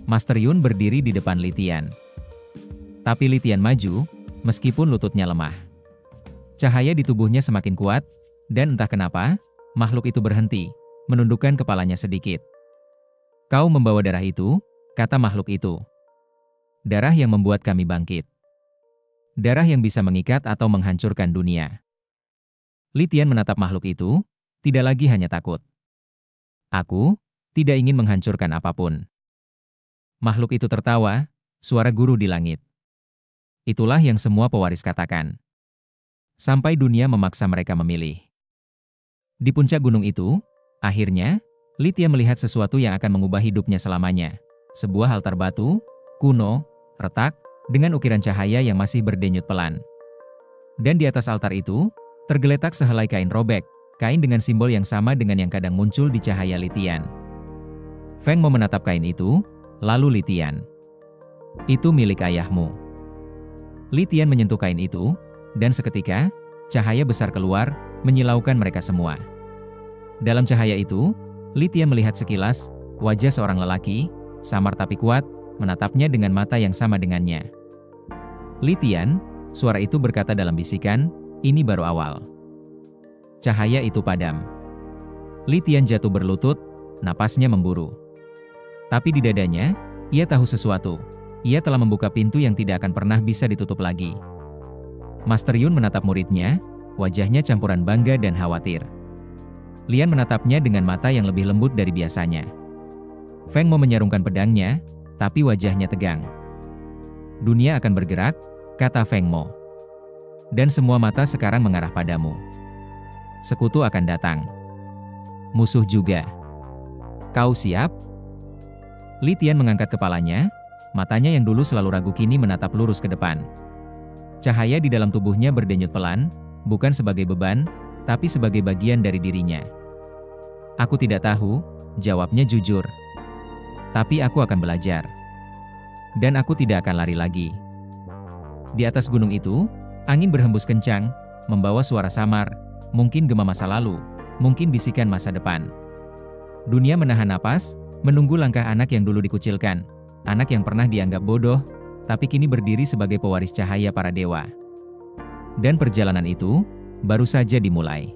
Master Yun berdiri di depan Li Tian. Tapi Li Tian maju, meskipun lututnya lemah. Cahaya di tubuhnya semakin kuat, dan entah kenapa, makhluk itu berhenti, menundukkan kepalanya sedikit. "Kau membawa darah itu," kata makhluk itu. "Darah yang membuat kami bangkit. Darah yang bisa mengikat atau menghancurkan dunia." Li Tian menatap makhluk itu, tidak lagi hanya takut. "Aku tidak ingin menghancurkan apapun." Makhluk itu tertawa, suara guru di langit. "Itulah yang semua pewaris katakan. Sampai dunia memaksa mereka memilih." Di puncak gunung itu, akhirnya, Li Tian melihat sesuatu yang akan mengubah hidupnya selamanya. Sebuah altar batu, kuno, retak, dengan ukiran cahaya yang masih berdenyut pelan. Dan di atas altar itu, tergeletak sehelai kain robek, kain dengan simbol yang sama dengan yang kadang muncul di cahaya Li Tian. Feng Mo menatap kain itu, lalu Li Tian. "Itu milik ayahmu." Li Tian menyentuh kain itu, dan seketika, cahaya besar keluar, menyilaukan mereka semua. Dalam cahaya itu, Li Tian melihat sekilas, wajah seorang lelaki, samar tapi kuat, menatapnya dengan mata yang sama dengannya. "Li Tian," suara itu berkata dalam bisikan, "ini baru awal." Cahaya itu padam. Li Tian jatuh berlutut, napasnya memburu. Tapi di dadanya, ia tahu sesuatu. Ia telah membuka pintu yang tidak akan pernah bisa ditutup lagi. Master Yun menatap muridnya, wajahnya campuran bangga dan khawatir. Lian menatapnya dengan mata yang lebih lembut dari biasanya. Feng Mo menyarungkan pedangnya, tapi wajahnya tegang. "Dunia akan bergerak," kata Feng Mo. "Dan semua mata sekarang mengarah padamu. Sekutu akan datang. Musuh juga. Kau siap?" Li Tian mengangkat kepalanya, matanya yang dulu selalu ragu kini menatap lurus ke depan. Cahaya di dalam tubuhnya berdenyut pelan, bukan sebagai beban, tapi sebagai bagian dari dirinya. "Aku tidak tahu," jawabnya jujur. "Tapi aku akan belajar. Dan aku tidak akan lari lagi." Di atas gunung itu, angin berhembus kencang, membawa suara samar, mungkin gema masa lalu, mungkin bisikan masa depan. Dunia menahan napas, menunggu langkah anak yang dulu dikucilkan, anak yang pernah dianggap bodoh, tapi kini berdiri sebagai pewaris cahaya para dewa. Dan perjalanan itu, baru saja dimulai.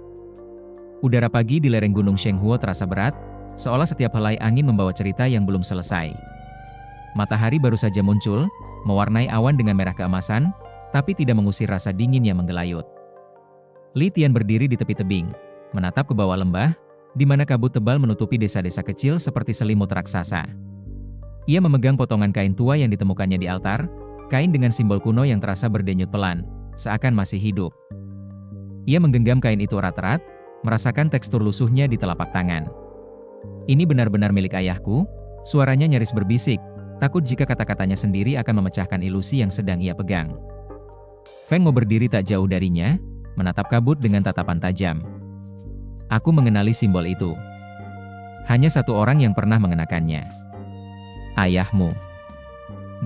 Udara pagi di lereng Gunung Shenghuo terasa berat, seolah setiap helai angin membawa cerita yang belum selesai. Matahari baru saja muncul, mewarnai awan dengan merah keemasan, tapi tidak mengusir rasa dingin yang menggelayut. Li Tian berdiri di tepi tebing, menatap ke bawah lembah, di mana kabut tebal menutupi desa-desa kecil seperti selimut raksasa. Ia memegang potongan kain tua yang ditemukannya di altar, kain dengan simbol kuno yang terasa berdenyut pelan, seakan masih hidup. Ia menggenggam kain itu erat-erat, merasakan tekstur lusuhnya di telapak tangan. "Ini benar-benar milik ayahku," suaranya nyaris berbisik, takut jika kata-katanya sendiri akan memecahkan ilusi yang sedang ia pegang. Feng Mo berdiri tak jauh darinya, menatap kabut dengan tatapan tajam. "Aku mengenali simbol itu. Hanya satu orang yang pernah mengenakannya. Ayahmu.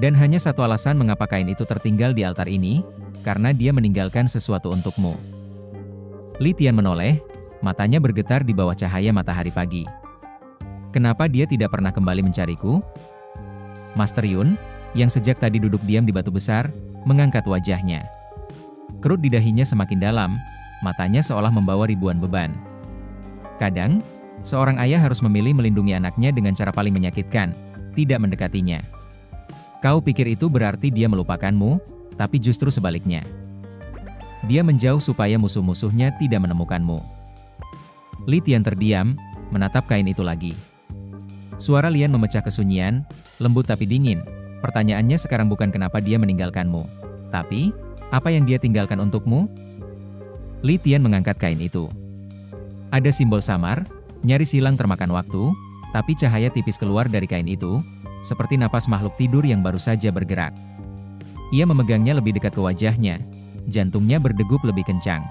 Dan hanya satu alasan mengapa kain itu tertinggal di altar ini, karena dia meninggalkan sesuatu untukmu." Li Tian menoleh, matanya bergetar di bawah cahaya matahari pagi. "Kenapa dia tidak pernah kembali mencariku?" Master Yun, yang sejak tadi duduk diam di batu besar, mengangkat wajahnya. Kerut di dahinya semakin dalam, matanya seolah membawa ribuan beban. Kadang, seorang ayah harus memilih melindungi anaknya dengan cara paling menyakitkan, tidak mendekatinya. Kau pikir itu berarti dia melupakanmu, tapi justru sebaliknya. Dia menjauh supaya musuh-musuhnya tidak menemukanmu. Li Tian terdiam, menatap kain itu lagi. Suara Lian memecah kesunyian, lembut tapi dingin. Pertanyaannya sekarang bukan kenapa dia meninggalkanmu, tapi apa yang dia tinggalkan untukmu? Li Tian mengangkat kain itu. Ada simbol samar, nyaris hilang termakan waktu, tapi cahaya tipis keluar dari kain itu, seperti napas makhluk tidur yang baru saja bergerak. Ia memegangnya lebih dekat ke wajahnya, jantungnya berdegup lebih kencang.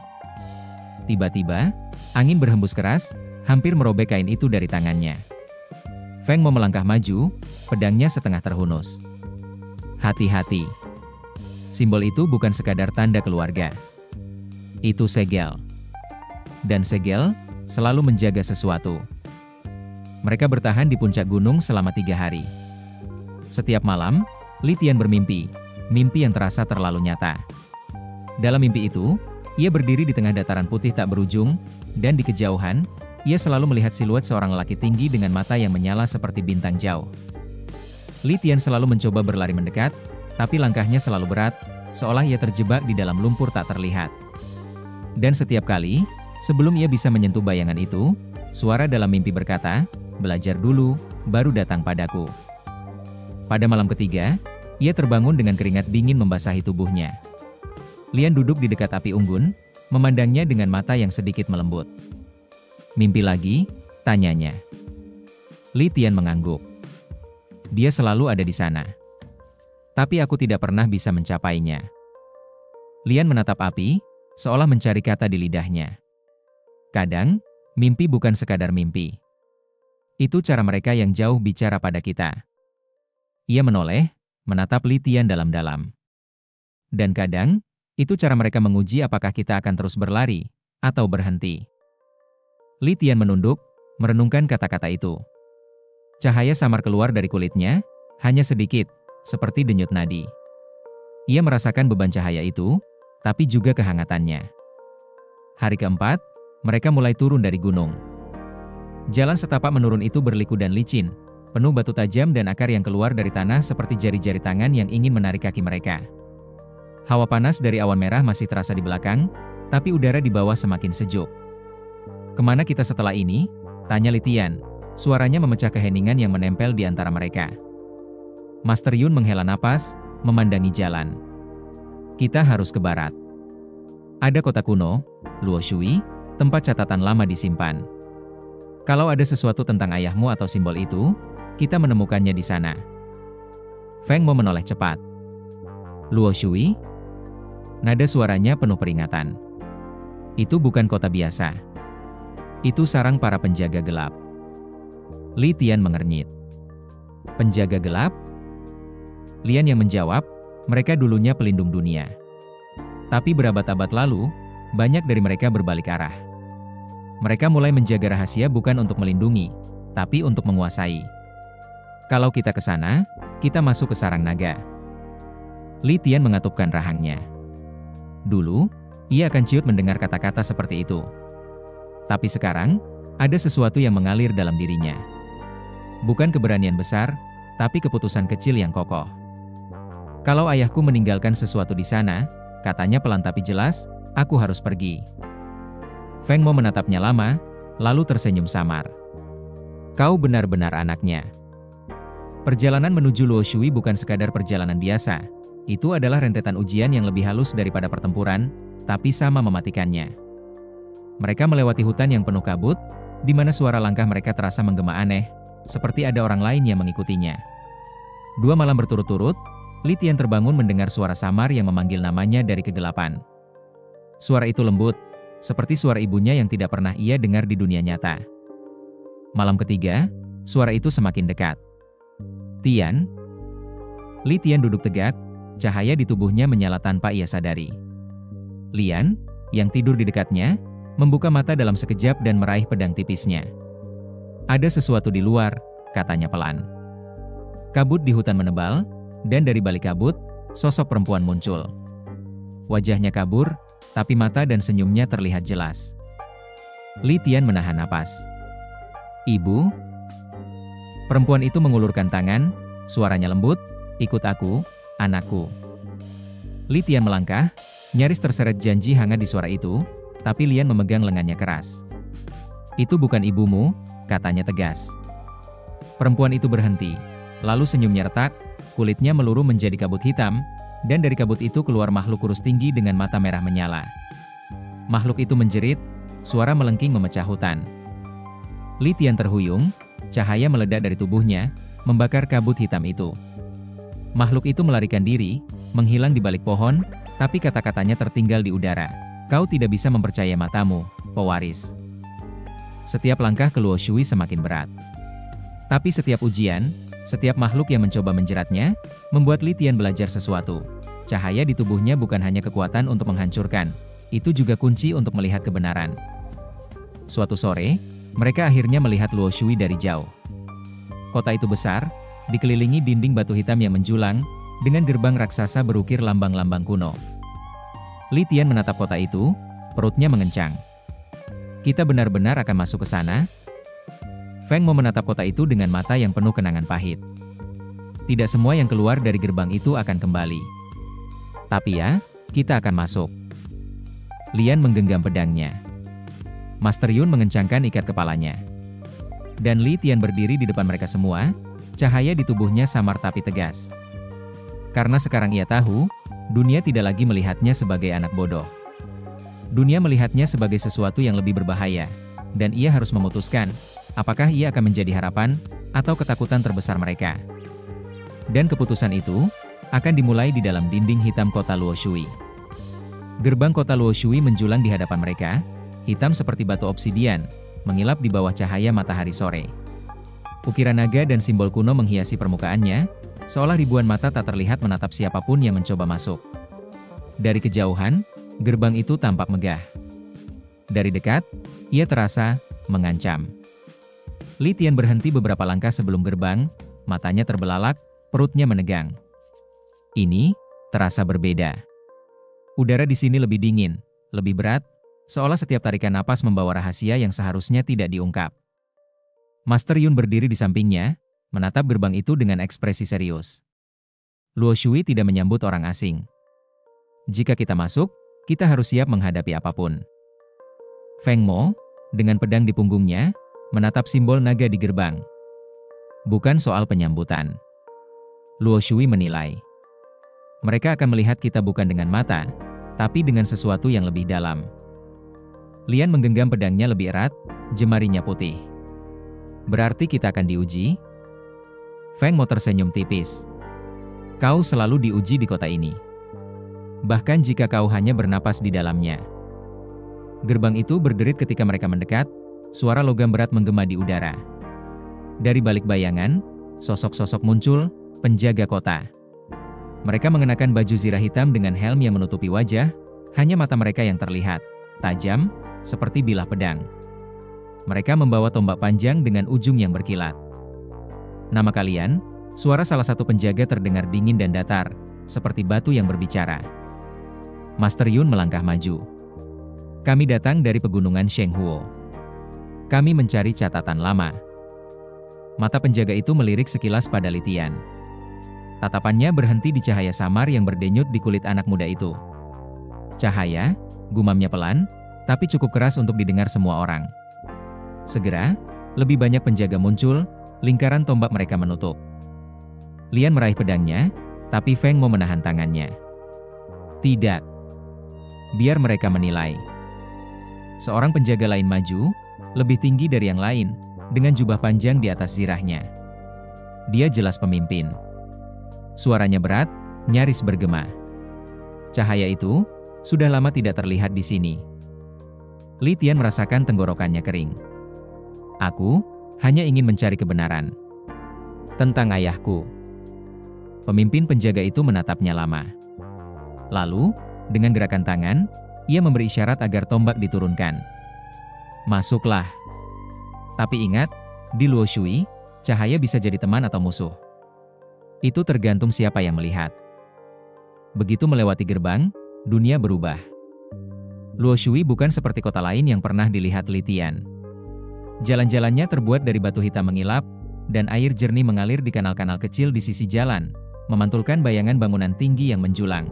Tiba-tiba, angin berhembus keras, hampir merobek kain itu dari tangannya. Feng Mo melangkah maju, pedangnya setengah terhunus. Hati-hati. Simbol itu bukan sekadar tanda keluarga. Itu segel. Dan segel selalu menjaga sesuatu. Mereka bertahan di puncak gunung selama 3 hari. Setiap malam, Li Tian bermimpi, mimpi yang terasa terlalu nyata. Dalam mimpi itu, ia berdiri di tengah dataran putih tak berujung, dan di kejauhan, ia selalu melihat siluet seorang lelaki tinggi dengan mata yang menyala seperti bintang jauh. Li Tian selalu mencoba berlari mendekat, tapi langkahnya selalu berat, seolah ia terjebak di dalam lumpur tak terlihat. Dan setiap kali, sebelum ia bisa menyentuh bayangan itu, suara dalam mimpi berkata, "Belajar dulu, baru datang padaku." Pada malam ketiga, ia terbangun dengan keringat dingin membasahi tubuhnya. Lian duduk di dekat api unggun, memandangnya dengan mata yang sedikit melembut. "Mimpi lagi?" tanyanya. Li Tian mengangguk. "Dia selalu ada di sana. Tapi aku tidak pernah bisa mencapainya." Lian menatap api, seolah mencari kata di lidahnya. Kadang, mimpi bukan sekadar mimpi. Itu cara mereka yang jauh bicara pada kita. Ia menoleh, menatap Li Tian dalam-dalam. Dan kadang, itu cara mereka menguji apakah kita akan terus berlari, atau berhenti. Li Tian menunduk, merenungkan kata-kata itu. Cahaya samar keluar dari kulitnya, hanya sedikit, seperti denyut nadi. Ia merasakan beban cahaya itu, tapi juga kehangatannya. Hari keempat, mereka mulai turun dari gunung. Jalan setapak menurun itu berliku dan licin, penuh batu tajam dan akar yang keluar dari tanah seperti jari-jari tangan yang ingin menarik kaki mereka. Hawa panas dari awan merah masih terasa di belakang, tapi udara di bawah semakin sejuk. "Kemana kita setelah ini?" tanya Li Tian. Suaranya memecah keheningan yang menempel di antara mereka. Master Yun menghela napas, memandangi jalan. "Kita harus ke barat. Ada kota kuno, Luo Shui, tempat catatan lama disimpan. Kalau ada sesuatu tentang ayahmu atau simbol itu, kita menemukannya di sana." Feng Mo menoleh cepat. "Luo Shui?" Nada suaranya penuh peringatan. "Itu bukan kota biasa. Itu sarang para penjaga gelap." Li Tian mengernyit. "Penjaga gelap?" Lian yang menjawab, "Mereka dulunya pelindung dunia. Tapi berabad-abad lalu, banyak dari mereka berbalik arah. Mereka mulai menjaga rahasia bukan untuk melindungi, tapi untuk menguasai. Kalau kita ke sana, kita masuk ke sarang naga." Li Tian mengatupkan rahangnya. Dulu, ia akan ciut mendengar kata-kata seperti itu. Tapi sekarang, ada sesuatu yang mengalir dalam dirinya. Bukan keberanian besar, tapi keputusan kecil yang kokoh. "Kalau ayahku meninggalkan sesuatu di sana," katanya pelan tapi jelas, "aku harus pergi." Feng Mo menatapnya lama, lalu tersenyum samar. "Kau benar-benar anaknya." Perjalanan menuju Luo Shui bukan sekadar perjalanan biasa. Itu adalah rentetan ujian yang lebih halus daripada pertempuran, tapi sama mematikannya. Mereka melewati hutan yang penuh kabut, di mana suara langkah mereka terasa menggema aneh, seperti ada orang lain yang mengikutinya. 2 malam berturut-turut, Li Tian terbangun mendengar suara samar yang memanggil namanya dari kegelapan. Suara itu lembut, seperti suara ibunya yang tidak pernah ia dengar di dunia nyata. Malam ketiga, suara itu semakin dekat. "Tian?" Li Tian duduk tegak, cahaya di tubuhnya menyala tanpa ia sadari. Lian, yang tidur di dekatnya, membuka mata dalam sekejap dan meraih pedang tipisnya. "Ada sesuatu di luar," katanya pelan. Kabut di hutan menebal, dan dari balik kabut, sosok perempuan muncul. Wajahnya kabur, tapi mata dan senyumnya terlihat jelas. Li Tian menahan napas. "Ibu?" Perempuan itu mengulurkan tangan, suaranya lembut, "Ikut aku, anakku." Li Tian melangkah, nyaris terseret janji hangat di suara itu, tapi Lian memegang lengannya keras. "Itu bukan ibumu," katanya tegas. Perempuan itu berhenti, lalu senyumnya retak, kulitnya meluruh menjadi kabut hitam, dan dari kabut itu keluar makhluk kurus tinggi dengan mata merah menyala. Makhluk itu menjerit, suara melengking memecah hutan. Li Tian terhuyung, cahaya meledak dari tubuhnya, membakar kabut hitam itu. Makhluk itu melarikan diri, menghilang di balik pohon, tapi kata-katanya tertinggal di udara. Kau tidak bisa mempercayai matamu, pewaris. Setiap langkah ke Luo Shui semakin berat. Tapi setiap ujian, setiap makhluk yang mencoba menjeratnya, membuat Li Tian belajar sesuatu. Cahaya di tubuhnya bukan hanya kekuatan untuk menghancurkan, itu juga kunci untuk melihat kebenaran. Suatu sore, mereka akhirnya melihat Luo Shui dari jauh. Kota itu besar, dikelilingi dinding batu hitam yang menjulang, dengan gerbang raksasa berukir lambang-lambang kuno. Li Tian menatap kota itu, perutnya mengencang. Kita benar-benar akan masuk ke sana? Feng Mo menatap kota itu dengan mata yang penuh kenangan pahit. Tidak semua yang keluar dari gerbang itu akan kembali. Tapi ya, kita akan masuk. Lian menggenggam pedangnya. Master Yun mengencangkan ikat kepalanya. Dan Li Tian berdiri di depan mereka semua, cahaya di tubuhnya samar tapi tegas. Karena sekarang ia tahu, dunia tidak lagi melihatnya sebagai anak bodoh. Dunia melihatnya sebagai sesuatu yang lebih berbahaya, dan ia harus memutuskan, apakah ia akan menjadi harapan, atau ketakutan terbesar mereka. Dan keputusan itu, akan dimulai di dalam dinding hitam kota Luo Shui. Gerbang kota Luo Shui menjulang di hadapan mereka, hitam seperti batu obsidian, mengilap di bawah cahaya matahari sore. Ukiran naga dan simbol kuno menghiasi permukaannya, seolah ribuan mata tak terlihat menatap siapapun yang mencoba masuk. Dari kejauhan, gerbang itu tampak megah. Dari dekat, ia terasa mengancam. Li Tian berhenti beberapa langkah sebelum gerbang, matanya terbelalak, perutnya menegang. Ini terasa berbeda. Udara di sini lebih dingin, lebih berat, seolah setiap tarikan napas membawa rahasia yang seharusnya tidak diungkap. Master Yun berdiri di sampingnya, menatap gerbang itu dengan ekspresi serius. Luo Shui tidak menyambut orang asing. Jika kita masuk, kita harus siap menghadapi apapun. Feng Mo, dengan pedang di punggungnya, menatap simbol naga di gerbang. Bukan soal penyambutan. Luo Shui menilai. Mereka akan melihat kita bukan dengan mata, tapi dengan sesuatu yang lebih dalam. Lian menggenggam pedangnya lebih erat, jemarinya putih. Berarti kita akan diuji? Feng Mo tersenyum tipis. Kau selalu diuji di kota ini. Bahkan jika kau hanya bernapas di dalamnya. Gerbang itu berderit ketika mereka mendekat, suara logam berat menggema di udara. Dari balik bayangan, sosok-sosok muncul, penjaga kota. Mereka mengenakan baju zirah hitam dengan helm yang menutupi wajah, hanya mata mereka yang terlihat, tajam, seperti bilah pedang. Mereka membawa tombak panjang dengan ujung yang berkilat. Nama kalian? Suara salah satu penjaga terdengar dingin dan datar, seperti batu yang berbicara. Master Yun melangkah maju. Kami datang dari pegunungan Shenghuo. Kami mencari catatan lama. Mata penjaga itu melirik sekilas pada Li Tian. Tatapannya berhenti di cahaya samar yang berdenyut di kulit anak muda itu. Cahaya, gumamnya pelan, tapi cukup keras untuk didengar semua orang. Segera, lebih banyak penjaga muncul, lingkaran tombak mereka menutup. Lian meraih pedangnya, tapi Feng Mo menahan tangannya. Tidak. Biar mereka menilai. Seorang penjaga lain maju, lebih tinggi dari yang lain, dengan jubah panjang di atas zirahnya. Dia jelas pemimpin. Suaranya berat, nyaris bergema. Cahaya itu, sudah lama tidak terlihat di sini. Li Tian merasakan tenggorokannya kering. Aku, hanya ingin mencari kebenaran. Tentang ayahku. Pemimpin penjaga itu menatapnya lama. Lalu, dengan gerakan tangan, ia memberi isyarat agar tombak diturunkan. Masuklah. Tapi ingat, di Luo Shui, cahaya bisa jadi teman atau musuh. Itu tergantung siapa yang melihat. Begitu melewati gerbang, dunia berubah. Luo Shui bukan seperti kota lain yang pernah dilihat Li Tian. Jalan-jalannya terbuat dari batu hitam mengilap, dan air jernih mengalir di kanal-kanal kecil di sisi jalan, memantulkan bayangan bangunan tinggi yang menjulang.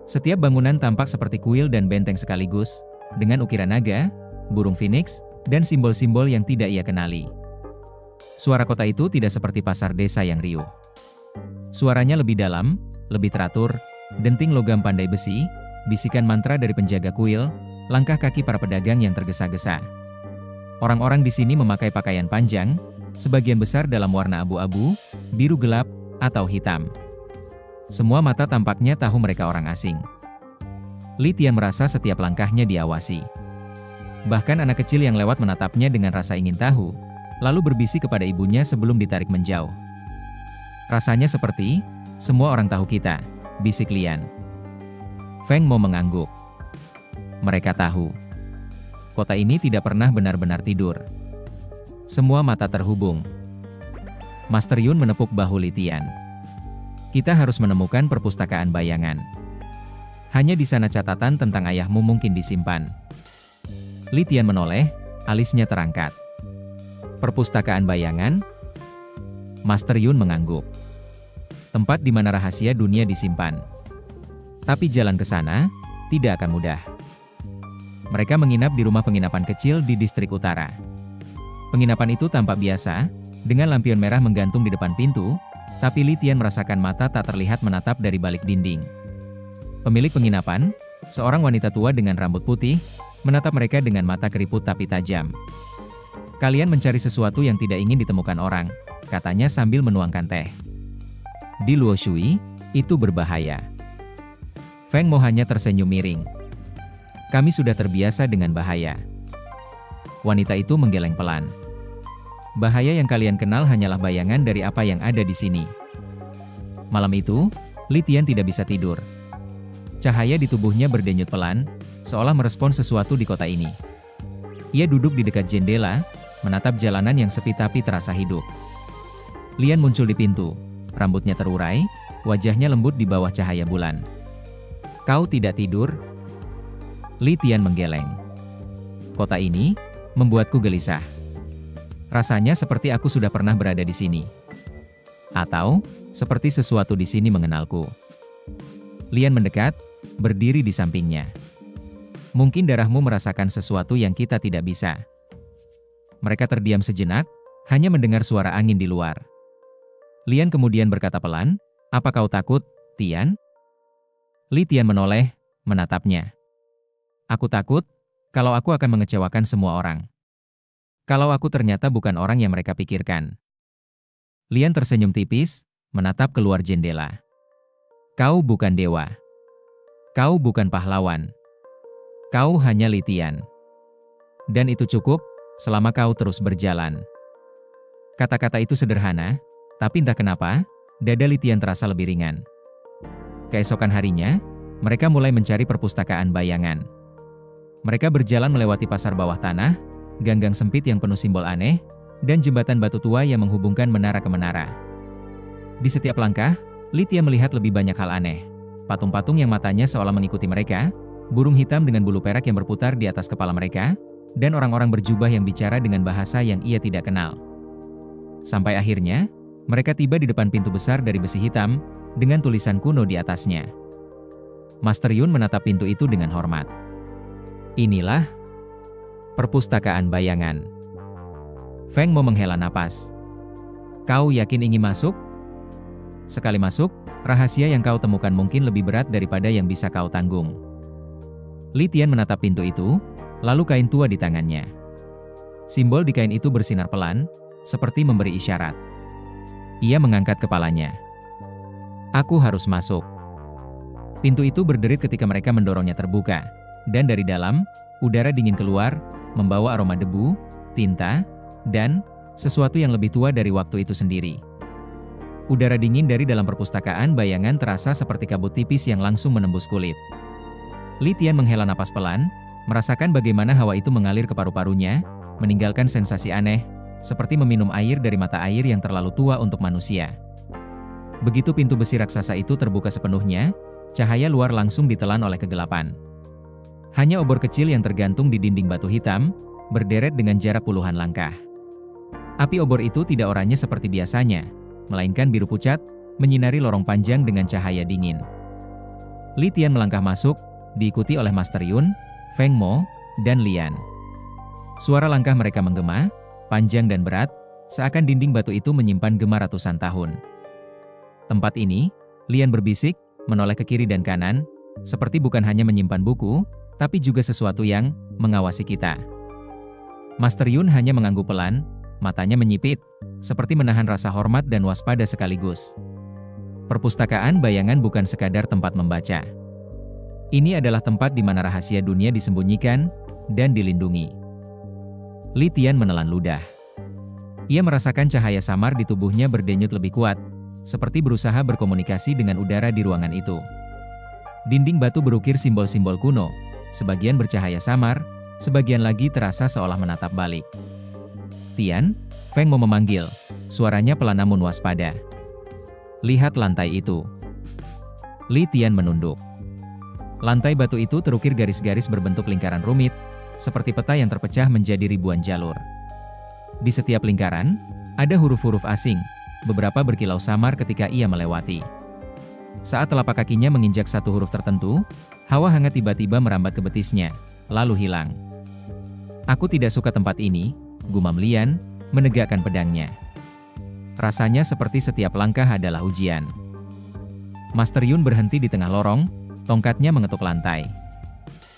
Setiap bangunan tampak seperti kuil dan benteng sekaligus, dengan ukiran naga, burung phoenix, dan simbol-simbol yang tidak ia kenali. Suara kota itu tidak seperti pasar desa yang riuh. Suaranya lebih dalam, lebih teratur, denting logam pandai besi, bisikan mantra dari penjaga kuil, langkah kaki para pedagang yang tergesa-gesa. Orang-orang di sini memakai pakaian panjang, sebagian besar dalam warna abu-abu, biru gelap, atau hitam. Semua mata tampaknya tahu mereka orang asing. Li Tian merasa setiap langkahnya diawasi. Bahkan anak kecil yang lewat menatapnya dengan rasa ingin tahu, lalu berbisik kepada ibunya sebelum ditarik menjauh. Rasanya seperti, semua orang tahu kita, bisik Lian. Feng Mo mengangguk. Mereka tahu. Kota ini tidak pernah benar-benar tidur. Semua mata terhubung. Master Yun menepuk bahu Li Tian. Kita harus menemukan perpustakaan bayangan. Hanya di sana catatan tentang ayahmu mungkin disimpan. Li Tian menoleh, alisnya terangkat. Perpustakaan bayangan? Master Yun mengangguk. Tempat di mana rahasia dunia disimpan. Tapi jalan ke sana tidak akan mudah. Mereka menginap di rumah penginapan kecil di distrik utara. Penginapan itu tampak biasa, dengan lampion merah menggantung di depan pintu, tapi Li Tian merasakan mata tak terlihat menatap dari balik dinding. Pemilik penginapan, seorang wanita tua dengan rambut putih, menatap mereka dengan mata keriput tapi tajam. Kalian mencari sesuatu yang tidak ingin ditemukan orang, katanya sambil menuangkan teh. Di Luo Shui, itu berbahaya. Feng Mo hanya tersenyum miring. Kami sudah terbiasa dengan bahaya. Wanita itu menggeleng pelan. Bahaya yang kalian kenal hanyalah bayangan dari apa yang ada di sini. Malam itu, Li Tian tidak bisa tidur. Cahaya di tubuhnya berdenyut pelan, seolah merespons sesuatu di kota ini. Ia duduk di dekat jendela, menatap jalanan yang sepi tapi terasa hidup. Lian muncul di pintu, rambutnya terurai, wajahnya lembut di bawah cahaya bulan. Kau tidak tidur? Li Tian menggeleng. Kota ini membuatku gelisah. Rasanya seperti aku sudah pernah berada di sini. Atau, seperti sesuatu di sini mengenalku. Lian mendekat, berdiri di sampingnya. Mungkin darahmu merasakan sesuatu yang kita tidak bisa. Mereka terdiam sejenak, hanya mendengar suara angin di luar. Lian kemudian berkata pelan, apa kau takut, Tian? Li Tian menoleh, menatapnya. Aku takut, kalau aku akan mengecewakan semua orang. Kalau aku ternyata bukan orang yang mereka pikirkan. Lian tersenyum tipis, menatap keluar jendela. Kau bukan dewa. Kau bukan pahlawan. Kau hanya Li Tian. Dan itu cukup, selama kau terus berjalan. Kata-kata itu sederhana, tapi entah kenapa, dada Li Tian terasa lebih ringan. Keesokan harinya, mereka mulai mencari perpustakaan bayangan. Mereka berjalan melewati pasar bawah tanah, ganggang sempit yang penuh simbol aneh, dan jembatan batu tua yang menghubungkan menara ke menara. Di setiap langkah, Li Tian melihat lebih banyak hal aneh. Patung-patung yang matanya seolah mengikuti mereka, burung hitam dengan bulu perak yang berputar di atas kepala mereka, dan orang-orang berjubah yang bicara dengan bahasa yang ia tidak kenal. Sampai akhirnya, mereka tiba di depan pintu besar dari besi hitam, dengan tulisan kuno di atasnya. Master Yun menatap pintu itu dengan hormat. Inilah perpustakaan bayangan. Feng Mo menghela napas. Kau yakin ingin masuk? Sekali masuk, rahasia yang kau temukan mungkin lebih berat daripada yang bisa kau tanggung. Li Tian menatap pintu itu, lalu kain tua di tangannya. Simbol di kain itu bersinar pelan, seperti memberi isyarat. Ia mengangkat kepalanya. Aku harus masuk. Pintu itu berderit ketika mereka mendorongnya terbuka, dan dari dalam, udara dingin keluar, membawa aroma debu, tinta, dan sesuatu yang lebih tua dari waktu itu sendiri. Udara dingin dari dalam perpustakaan bayangan terasa seperti kabut tipis yang langsung menembus kulit. Li Tian menghela napas pelan, merasakan bagaimana hawa itu mengalir ke paru-parunya, meninggalkan sensasi aneh, seperti meminum air dari mata air yang terlalu tua untuk manusia. Begitu pintu besi raksasa itu terbuka sepenuhnya, cahaya luar langsung ditelan oleh kegelapan. Hanya obor kecil yang tergantung di dinding batu hitam, berderet dengan jarak puluhan langkah. Api obor itu tidak oranye seperti biasanya, melainkan biru pucat, menyinari lorong panjang dengan cahaya dingin. Li Tian melangkah masuk, diikuti oleh Master Yun, Feng Mo, dan Lian. Suara langkah mereka menggema, panjang dan berat, seakan dinding batu itu menyimpan gema ratusan tahun. Tempat ini, Lian berbisik, menoleh ke kiri dan kanan, seperti bukan hanya menyimpan buku, tapi juga sesuatu yang mengawasi kita. Master Yun hanya mengangguk pelan, matanya menyipit, seperti menahan rasa hormat dan waspada sekaligus. Perpustakaan bayangan bukan sekadar tempat membaca. Ini adalah tempat di mana rahasia dunia disembunyikan dan dilindungi. Li Tian menelan ludah. Ia merasakan cahaya samar di tubuhnya berdenyut lebih kuat, seperti berusaha berkomunikasi dengan udara di ruangan itu. Dinding batu berukir simbol-simbol kuno, sebagian bercahaya samar, sebagian lagi terasa seolah menatap balik. "Tian," Feng Mo memanggil, suaranya pelan namun waspada. "Lihat lantai itu." Li Tian menunduk. Lantai batu itu terukir garis-garis berbentuk lingkaran rumit, seperti peta yang terpecah menjadi ribuan jalur. Di setiap lingkaran, ada huruf-huruf asing, beberapa berkilau samar ketika ia melewati. Saat telapak kakinya menginjak satu huruf tertentu, hawa hangat tiba-tiba merambat ke betisnya, lalu hilang. "Aku tidak suka tempat ini," gumam Lian, menegakkan pedangnya. Rasanya seperti setiap langkah adalah ujian. Master Yun berhenti di tengah lorong, tongkatnya mengetuk lantai.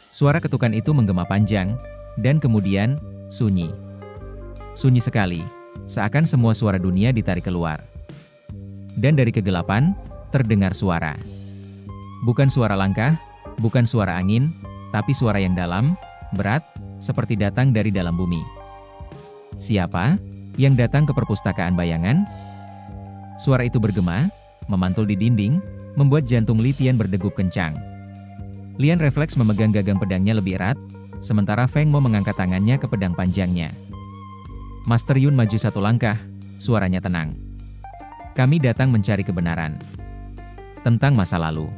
Suara ketukan itu menggema panjang, dan kemudian, sunyi. Sunyi sekali, seakan semua suara dunia ditarik keluar. Dan dari kegelapan, terdengar suara. Bukan suara langkah, bukan suara angin, tapi suara yang dalam, berat, seperti datang dari dalam bumi. Siapa yang datang ke perpustakaan bayangan? Suara itu bergema, memantul di dinding, membuat jantung Li Tian berdegup kencang. Lian refleks memegang gagang pedangnya lebih erat, sementara Feng Mo mengangkat tangannya ke pedang panjangnya. Master Yun maju satu langkah, suaranya tenang. "Kami datang mencari kebenaran. Tentang masa lalu.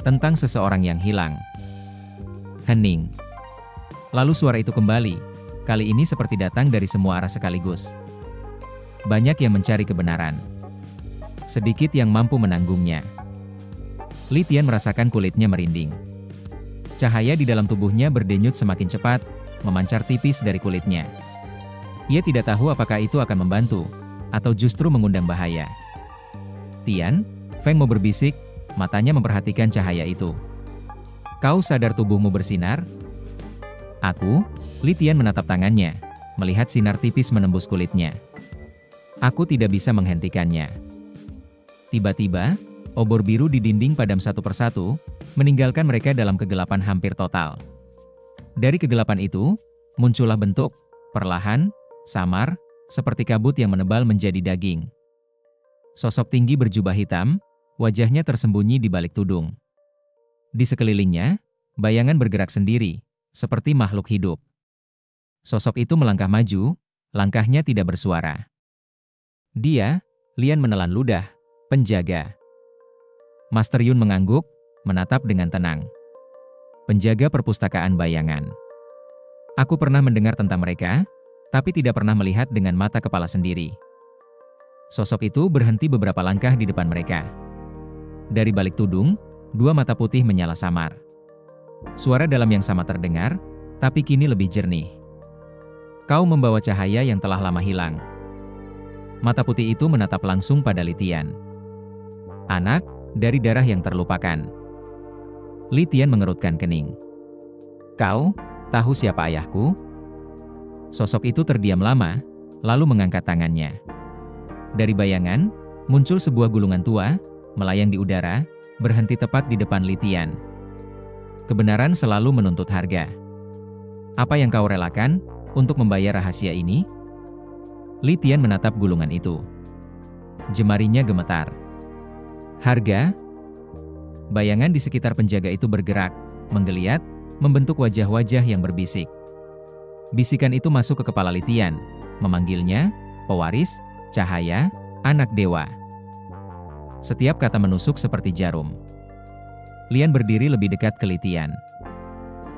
Tentang seseorang yang hilang." Hening. Lalu suara itu kembali, kali ini seperti datang dari semua arah sekaligus. Banyak yang mencari kebenaran. Sedikit yang mampu menanggungnya. Li Tian merasakan kulitnya merinding. Cahaya di dalam tubuhnya berdenyut semakin cepat, memancar tipis dari kulitnya. Ia tidak tahu apakah itu akan membantu, atau justru mengundang bahaya. "Tian," Feng Mo berbisik, matanya memperhatikan cahaya itu. "Kau sadar tubuhmu bersinar?" "Aku?" Li Tian menatap tangannya, melihat sinar tipis menembus kulitnya. "Aku tidak bisa menghentikannya." Tiba-tiba, obor biru di dinding padam satu persatu, meninggalkan mereka dalam kegelapan hampir total. Dari kegelapan itu, muncullah bentuk, perlahan, samar, seperti kabut yang menebal menjadi daging. Sosok tinggi berjubah hitam, wajahnya tersembunyi di balik tudung. Di sekelilingnya, bayangan bergerak sendiri, seperti makhluk hidup. Sosok itu melangkah maju, langkahnya tidak bersuara. Dia, Lian menelan ludah, penjaga. Master Yun mengangguk, menatap dengan tenang. Penjaga perpustakaan bayangan. Aku pernah mendengar tentang mereka, tapi tidak pernah melihat dengan mata kepala sendiri. Sosok itu berhenti beberapa langkah di depan mereka. Dari balik tudung, dua mata putih menyala samar. Suara dalam yang sama terdengar, tapi kini lebih jernih. Kau membawa cahaya yang telah lama hilang. Mata putih itu menatap langsung pada Li Tian. Anak, dari darah yang terlupakan. Li Tian mengerutkan kening. Kau, tahu siapa ayahku? Sosok itu terdiam lama, lalu mengangkat tangannya. Dari bayangan, muncul sebuah gulungan tua, melayang di udara, berhenti tepat di depan Li Tian. Kebenaran selalu menuntut harga. Apa yang kau relakan untuk membayar rahasia ini? Li Tian menatap gulungan itu. Jemarinya gemetar. Harga? Bayangan di sekitar penjaga itu bergerak, menggeliat, membentuk wajah-wajah yang berbisik. Bisikan itu masuk ke kepala Li Tian, memanggilnya, pewaris, cahaya, anak dewa. Setiap kata menusuk seperti jarum. Lian berdiri lebih dekat ke Li Tian.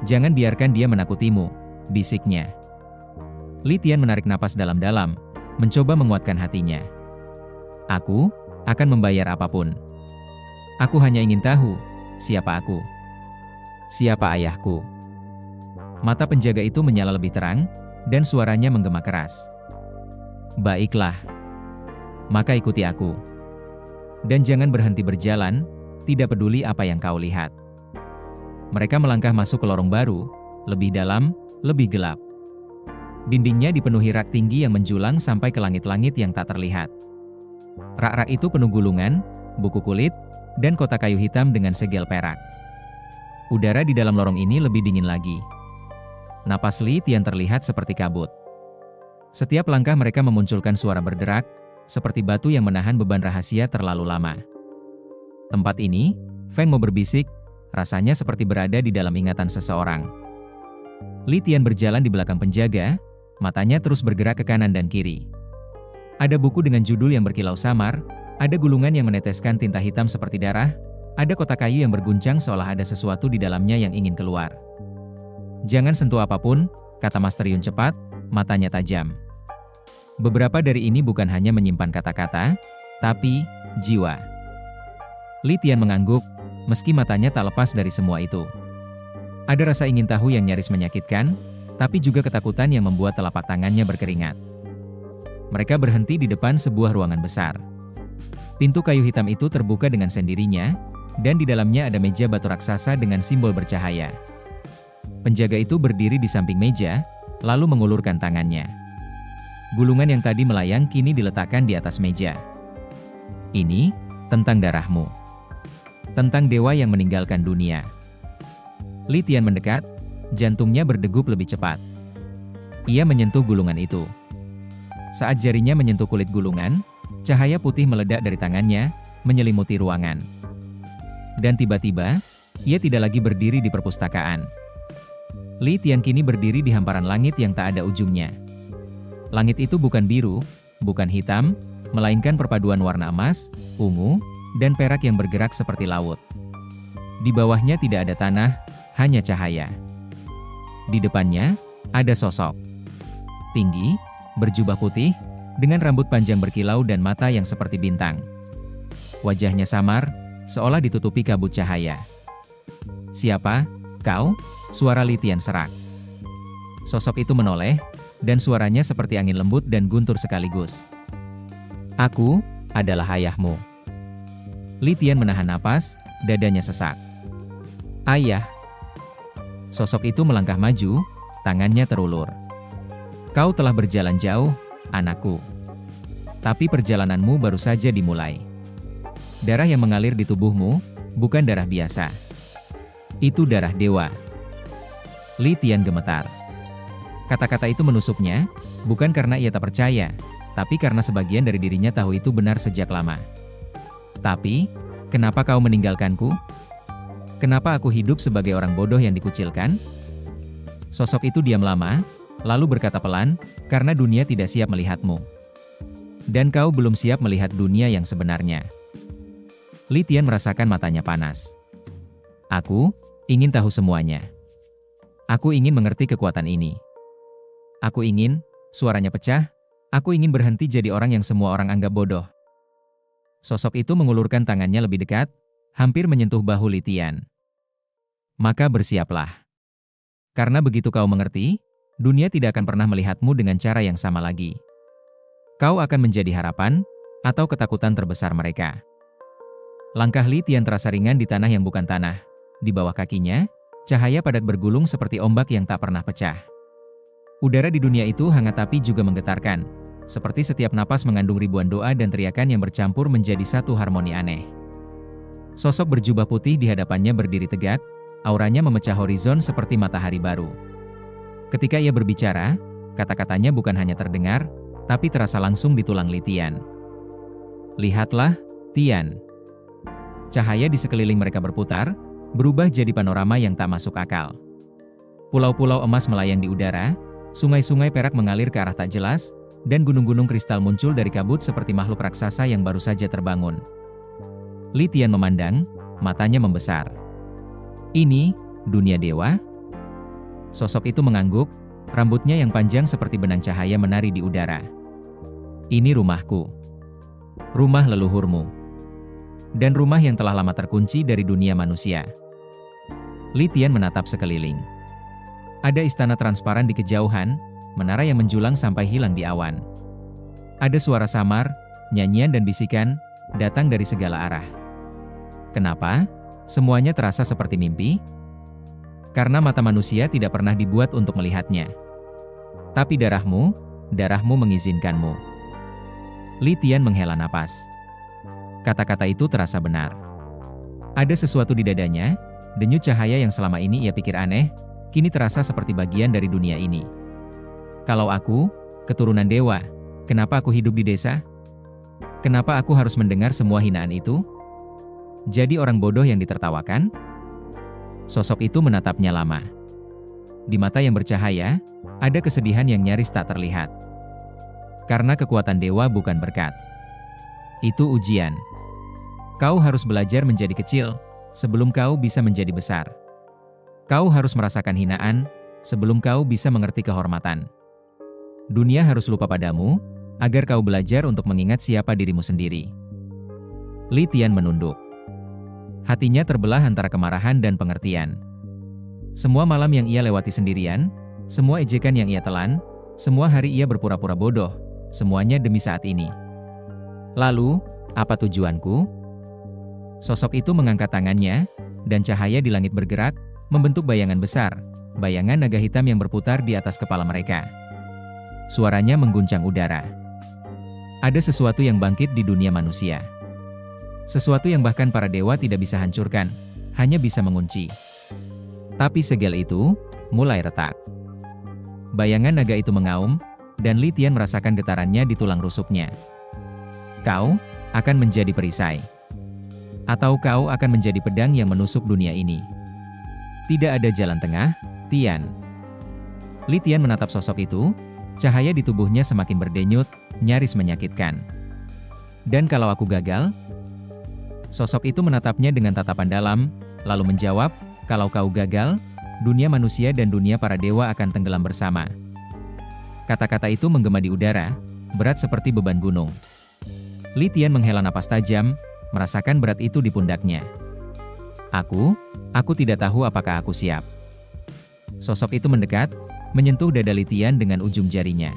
Jangan biarkan dia menakutimu, bisiknya. Li Tian menarik napas dalam-dalam, mencoba menguatkan hatinya. Aku akan membayar apapun. Aku hanya ingin tahu, siapa aku? Siapa ayahku? Mata penjaga itu menyala lebih terang, dan suaranya menggema keras. Baiklah. Maka ikuti aku. Dan jangan berhenti berjalan, tidak peduli apa yang kau lihat. Mereka melangkah masuk ke lorong baru, lebih dalam, lebih gelap. Dindingnya dipenuhi rak tinggi yang menjulang sampai ke langit-langit yang tak terlihat. Rak-rak itu penuh gulungan, buku kulit, dan kotak kayu hitam dengan segel perak. Udara di dalam lorong ini lebih dingin lagi. Napas Li Tian terlihat seperti kabut. Setiap langkah mereka memunculkan suara berderak, seperti batu yang menahan beban rahasia terlalu lama. Tempat ini, Feng Mo berbisik, rasanya seperti berada di dalam ingatan seseorang. Li Tian berjalan di belakang penjaga, matanya terus bergerak ke kanan dan kiri. Ada buku dengan judul yang berkilau samar, ada gulungan yang meneteskan tinta hitam seperti darah, ada kotak kayu yang berguncang seolah ada sesuatu di dalamnya yang ingin keluar. Jangan sentuh apapun, kata Master Yun cepat, matanya tajam. Beberapa dari ini bukan hanya menyimpan kata-kata, tapi jiwa. Li Tian mengangguk, meski matanya tak lepas dari semua itu. Ada rasa ingin tahu yang nyaris menyakitkan, tapi juga ketakutan yang membuat telapak tangannya berkeringat. Mereka berhenti di depan sebuah ruangan besar. Pintu kayu hitam itu terbuka dengan sendirinya, dan di dalamnya ada meja batu raksasa dengan simbol bercahaya. Penjaga itu berdiri di samping meja, lalu mengulurkan tangannya. Gulungan yang tadi melayang kini diletakkan di atas meja. Ini tentang darahmu. Tentang dewa yang meninggalkan dunia. Li Tian mendekat, jantungnya berdegup lebih cepat. Ia menyentuh gulungan itu. Saat jarinya menyentuh kulit gulungan, cahaya putih meledak dari tangannya, menyelimuti ruangan. Dan tiba-tiba, ia tidak lagi berdiri di perpustakaan. Li Tian kini berdiri di hamparan langit yang tak ada ujungnya. Langit itu bukan biru, bukan hitam, melainkan perpaduan warna emas, ungu, dan perak yang bergerak seperti laut. Di bawahnya tidak ada tanah, hanya cahaya. Di depannya, ada sosok. Tinggi, berjubah putih, dengan rambut panjang berkilau dan mata yang seperti bintang. Wajahnya samar, seolah ditutupi kabut cahaya. "Siapa, kau?" Suara Li Tian serak. Sosok itu menoleh, dan suaranya seperti angin lembut dan guntur sekaligus. "Aku adalah ayahmu." Li Tian menahan napas, dadanya sesak. "Ayah." Sosok itu melangkah maju, tangannya terulur. "Kau telah berjalan jauh, anakku. Tapi perjalananmu baru saja dimulai. Darah yang mengalir di tubuhmu, bukan darah biasa. Itu darah dewa." Li Tian gemetar. Kata-kata itu menusuknya, bukan karena ia tak percaya, tapi karena sebagian dari dirinya tahu itu benar sejak lama. "Tapi, kenapa kau meninggalkanku? Kenapa aku hidup sebagai orang bodoh yang dikucilkan?" Sosok itu diam lama, lalu berkata pelan, "Karena dunia tidak siap melihatmu. Dan kau belum siap melihat dunia yang sebenarnya." Li Tian merasakan matanya panas. "Aku ingin tahu semuanya. Aku ingin mengerti kekuatan ini. Aku ingin," suaranya pecah, "aku ingin berhenti jadi orang yang semua orang anggap bodoh." Sosok itu mengulurkan tangannya lebih dekat, hampir menyentuh bahu Li Tian. "Maka bersiaplah. Karena begitu kau mengerti, dunia tidak akan pernah melihatmu dengan cara yang sama lagi. Kau akan menjadi harapan, atau ketakutan terbesar mereka." Langkah Li Tian terasa ringan di tanah yang bukan tanah. Di bawah kakinya, cahaya padat bergulung seperti ombak yang tak pernah pecah. Udara di dunia itu hangat tapi juga menggetarkan, seperti setiap napas mengandung ribuan doa dan teriakan yang bercampur menjadi satu harmoni aneh. Sosok berjubah putih di hadapannya berdiri tegak, auranya memecah horizon seperti matahari baru. Ketika ia berbicara, kata-katanya bukan hanya terdengar, tapi terasa langsung di tulang Li Tian. "Lihatlah, Tian." Cahaya di sekeliling mereka berputar, berubah jadi panorama yang tak masuk akal. Pulau-pulau emas melayang di udara, sungai-sungai perak mengalir ke arah tak jelas, dan gunung-gunung kristal muncul dari kabut seperti makhluk raksasa yang baru saja terbangun. Li Tian memandang, matanya membesar. "Ini, dunia dewa?" Sosok itu mengangguk, rambutnya yang panjang seperti benang cahaya menari di udara. "Ini rumahku. Rumah leluhurmu. Dan rumah yang telah lama terkunci dari dunia manusia." Li Tian menatap sekeliling. Ada istana transparan di kejauhan, menara yang menjulang sampai hilang di awan. Ada suara samar, nyanyian dan bisikan, datang dari segala arah. Kenapa? Semuanya terasa seperti mimpi? Karena mata manusia tidak pernah dibuat untuk melihatnya. Tapi darahmu mengizinkanmu. Li Tian menghela napas. Kata-kata itu terasa benar. Ada sesuatu di dadanya, denyut cahaya yang selama ini ia pikir aneh, kini terasa seperti bagian dari dunia ini. Kalau aku, keturunan dewa, kenapa aku hidup di desa? Kenapa aku harus mendengar semua hinaan itu? Jadi orang bodoh yang ditertawakan? Sosok itu menatapnya lama. Di mata yang bercahaya, ada kesedihan yang nyaris tak terlihat. Karena kekuatan dewa bukan berkat. Itu ujian. Kau harus belajar menjadi kecil, sebelum kau bisa menjadi besar. Kau harus merasakan hinaan, sebelum kau bisa mengerti kehormatan. Dunia harus lupa padamu, agar kau belajar untuk mengingat siapa dirimu sendiri. Li Tian menunduk. Hatinya terbelah antara kemarahan dan pengertian. Semua malam yang ia lewati sendirian, semua ejekan yang ia telan, semua hari ia berpura-pura bodoh, semuanya demi saat ini. Lalu, apa tujuanku? Sosok itu mengangkat tangannya, dan cahaya di langit bergerak, membentuk bayangan besar, bayangan naga hitam yang berputar di atas kepala mereka. Suaranya mengguncang udara. Ada sesuatu yang bangkit di dunia manusia. Sesuatu yang bahkan para dewa tidak bisa hancurkan, hanya bisa mengunci. Tapi segel itu mulai retak. Bayangan naga itu mengaum, dan Li Tian merasakan getarannya di tulang rusuknya. Kau akan menjadi perisai. Atau kau akan menjadi pedang yang menusuk dunia ini. Tidak ada jalan tengah, Tian. Li Tian menatap sosok itu, cahaya di tubuhnya semakin berdenyut, nyaris menyakitkan. Dan kalau aku gagal? Sosok itu menatapnya dengan tatapan dalam, lalu menjawab, kalau kau gagal, dunia manusia dan dunia para dewa akan tenggelam bersama. Kata-kata itu menggema di udara, berat seperti beban gunung. Li Tian menghela napas tajam, merasakan berat itu di pundaknya. Aku tidak tahu apakah aku siap. Sosok itu mendekat, menyentuh dada Li Tian dengan ujung jarinya.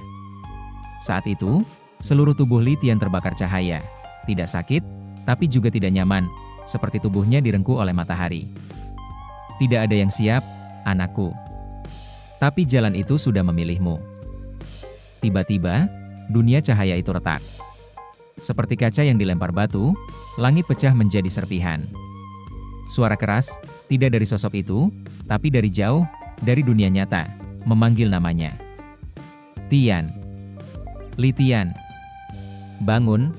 Saat itu, seluruh tubuh Li Tian terbakar cahaya. Tidak sakit, tapi juga tidak nyaman, seperti tubuhnya direngkuh oleh matahari. Tidak ada yang siap, anakku. Tapi jalan itu sudah memilihmu. Tiba-tiba, dunia cahaya itu retak. Seperti kaca yang dilempar batu, langit pecah menjadi serpihan. Suara keras, tidak dari sosok itu, tapi dari jauh, dari dunia nyata, memanggil namanya. Tian. Li Tian. Bangun.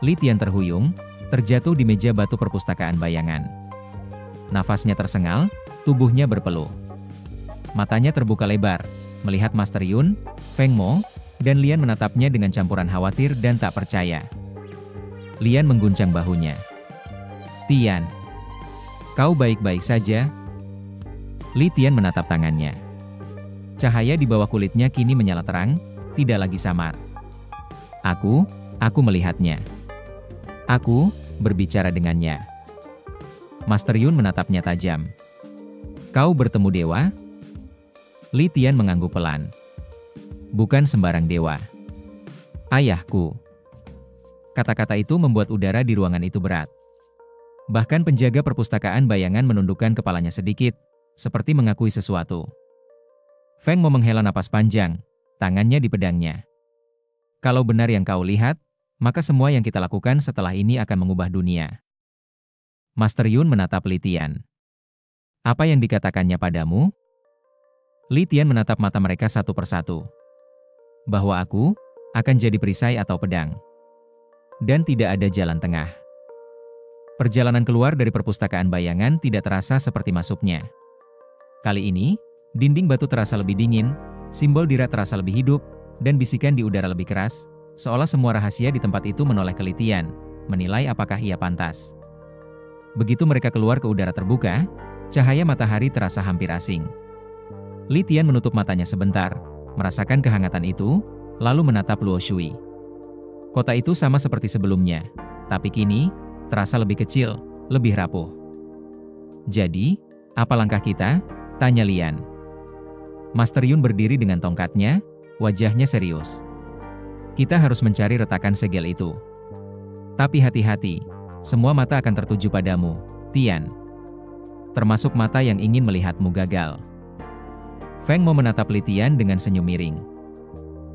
Li Tian terhuyung, terjatuh di meja batu perpustakaan bayangan. Nafasnya tersengal, tubuhnya berpeluh. Matanya terbuka lebar, melihat Master Yun, Feng Mo, dan Lian menatapnya dengan campuran khawatir dan tak percaya. Lian mengguncang bahunya. Tian, kau baik-baik saja? Li Tian menatap tangannya. Cahaya di bawah kulitnya kini menyala terang, tidak lagi samar. Aku melihatnya. Aku berbicara dengannya. Master Yun menatapnya tajam. Kau bertemu dewa? Li Tian mengangguk pelan. Bukan sembarang dewa. Ayahku. Kata-kata itu membuat udara di ruangan itu berat. Bahkan penjaga perpustakaan bayangan menundukkan kepalanya sedikit, seperti mengakui sesuatu. Feng Mo menghela napas panjang, tangannya di pedangnya. Kalau benar yang kau lihat, maka semua yang kita lakukan setelah ini akan mengubah dunia. Master Yun menatap Li Tian. Apa yang dikatakannya padamu? Li Tian menatap mata mereka satu persatu. Bahwa aku akan jadi perisai atau pedang. Dan tidak ada jalan tengah. Perjalanan keluar dari perpustakaan bayangan tidak terasa seperti masuknya. Kali ini, dinding batu terasa lebih dingin, simbol dira terasa lebih hidup, dan bisikan di udara lebih keras, seolah semua rahasia di tempat itu menoleh ke Li Tian, menilai apakah ia pantas. Begitu mereka keluar ke udara terbuka, cahaya matahari terasa hampir asing. Li Tian menutup matanya sebentar, merasakan kehangatan itu, lalu menatap Luo Shui. Kota itu sama seperti sebelumnya, tapi kini, terasa lebih kecil, lebih rapuh. Jadi, apa langkah kita? Tanya Lian. Master Yun berdiri dengan tongkatnya, wajahnya serius. Kita harus mencari retakan segel itu. Tapi hati-hati, semua mata akan tertuju padamu, Tian. termasuk mata yang ingin melihatmu gagal. Feng Mo menatap Li Tian dengan senyum miring.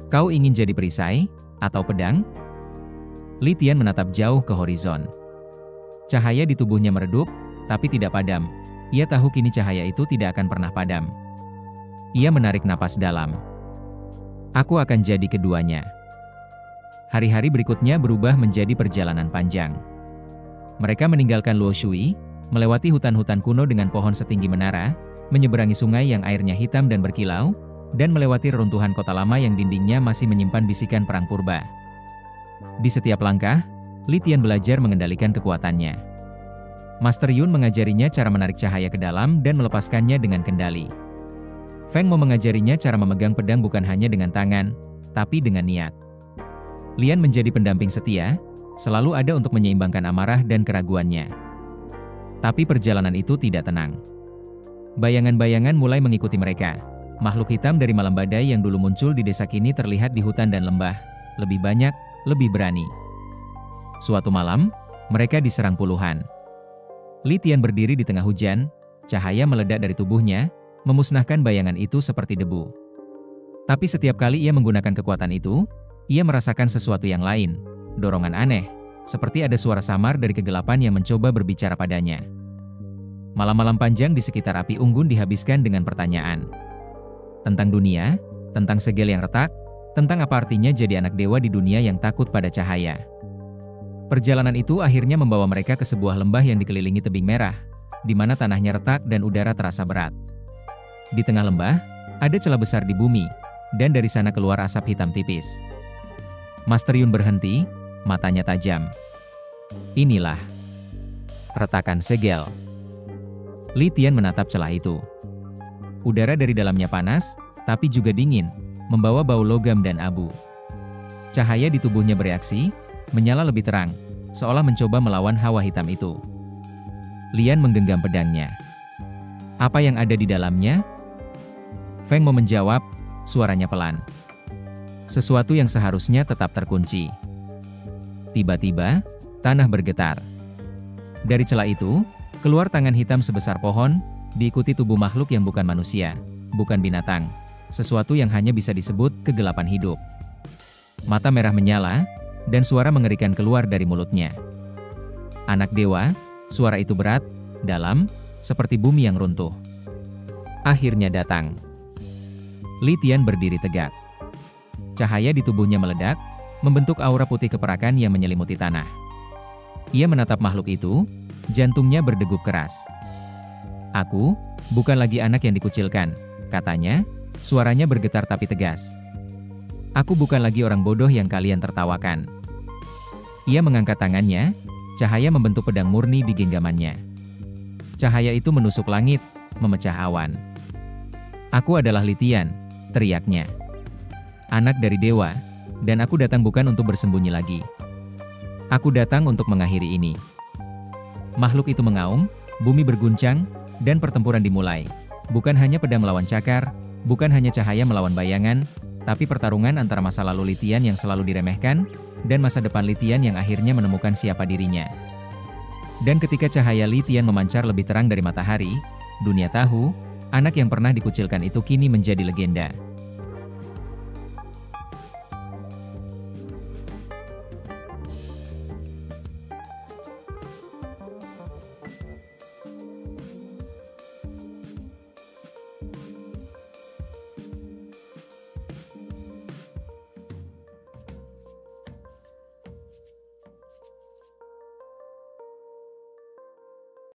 Kau ingin jadi perisai, atau pedang? Li Tian menatap jauh ke horizon. Cahaya di tubuhnya meredup, tapi tidak padam. Ia tahu kini cahaya itu tidak akan pernah padam. Ia menarik napas dalam. Aku akan jadi keduanya. Hari-hari berikutnya berubah menjadi perjalanan panjang. Mereka meninggalkan Luo Shui, melewati hutan-hutan kuno dengan pohon setinggi menara, menyeberangi sungai yang airnya hitam dan berkilau, dan melewati reruntuhan kota lama yang dindingnya masih menyimpan bisikan perang purba. Di setiap langkah, Li Tian belajar mengendalikan kekuatannya. Master Yun mengajarinya cara menarik cahaya ke dalam dan melepaskannya dengan kendali. Feng Mo mengajarinya cara memegang pedang bukan hanya dengan tangan, tapi dengan niat. Lian menjadi pendamping setia, selalu ada untuk menyeimbangkan amarah dan keraguannya. Tapi perjalanan itu tidak tenang. Bayangan-bayangan mulai mengikuti mereka. Makhluk hitam dari malam badai yang dulu muncul di desa kini terlihat di hutan dan lembah, lebih banyak, lebih berani. Suatu malam, mereka diserang puluhan. Li Tian berdiri di tengah hujan, cahaya meledak dari tubuhnya, memusnahkan bayangan itu seperti debu. Tapi setiap kali ia menggunakan kekuatan itu, ia merasakan sesuatu yang lain, dorongan aneh, seperti ada suara samar dari kegelapan yang mencoba berbicara padanya. Malam-malam panjang di sekitar api unggun dihabiskan dengan pertanyaan. Tentang dunia, tentang segel yang retak, tentang apa artinya jadi anak dewa di dunia yang takut pada cahaya. Perjalanan itu akhirnya membawa mereka ke sebuah lembah yang dikelilingi tebing merah, di mana tanahnya retak dan udara terasa berat. Di tengah lembah, ada celah besar di bumi, dan dari sana keluar asap hitam tipis. Master Yun berhenti, matanya tajam. Inilah retakan segel. Li Tian menatap celah itu. Udara dari dalamnya panas, tapi juga dingin, membawa bau logam dan abu. Cahaya di tubuhnya bereaksi, menyala lebih terang, seolah mencoba melawan hawa hitam itu. Lian menggenggam pedangnya. Apa yang ada di dalamnya? Feng Mo menjawab, suaranya pelan. Sesuatu yang seharusnya tetap terkunci. Tiba-tiba, tanah bergetar. Dari celah itu, keluar tangan hitam sebesar pohon, diikuti tubuh makhluk yang bukan manusia, bukan binatang, sesuatu yang hanya bisa disebut kegelapan hidup. Mata merah menyala, dan suara mengerikan keluar dari mulutnya. Anak dewa, suara itu berat, dalam, seperti bumi yang runtuh. Akhirnya datang. Li Tian berdiri tegak. Cahaya di tubuhnya meledak, membentuk aura putih keperakan yang menyelimuti tanah. Ia menatap makhluk itu, jantungnya berdegup keras. Aku, bukan lagi anak yang dikucilkan, katanya, suaranya bergetar tapi tegas. Aku bukan lagi orang bodoh yang kalian tertawakan. Ia mengangkat tangannya, cahaya membentuk pedang murni di genggamannya. Cahaya itu menusuk langit, memecah awan. Aku adalah Li Tian, teriaknya. Anak dari dewa, dan aku datang bukan untuk bersembunyi lagi. Aku datang untuk mengakhiri ini. Makhluk itu mengaum, bumi berguncang, dan pertempuran dimulai. Bukan hanya pedang melawan cakar, bukan hanya cahaya melawan bayangan, tapi pertarungan antara masa lalu Li Tian yang selalu diremehkan, dan masa depan Li Tian yang akhirnya menemukan siapa dirinya. Dan ketika cahaya Li Tian memancar lebih terang dari matahari, dunia tahu, anak yang pernah dikucilkan itu kini menjadi legenda.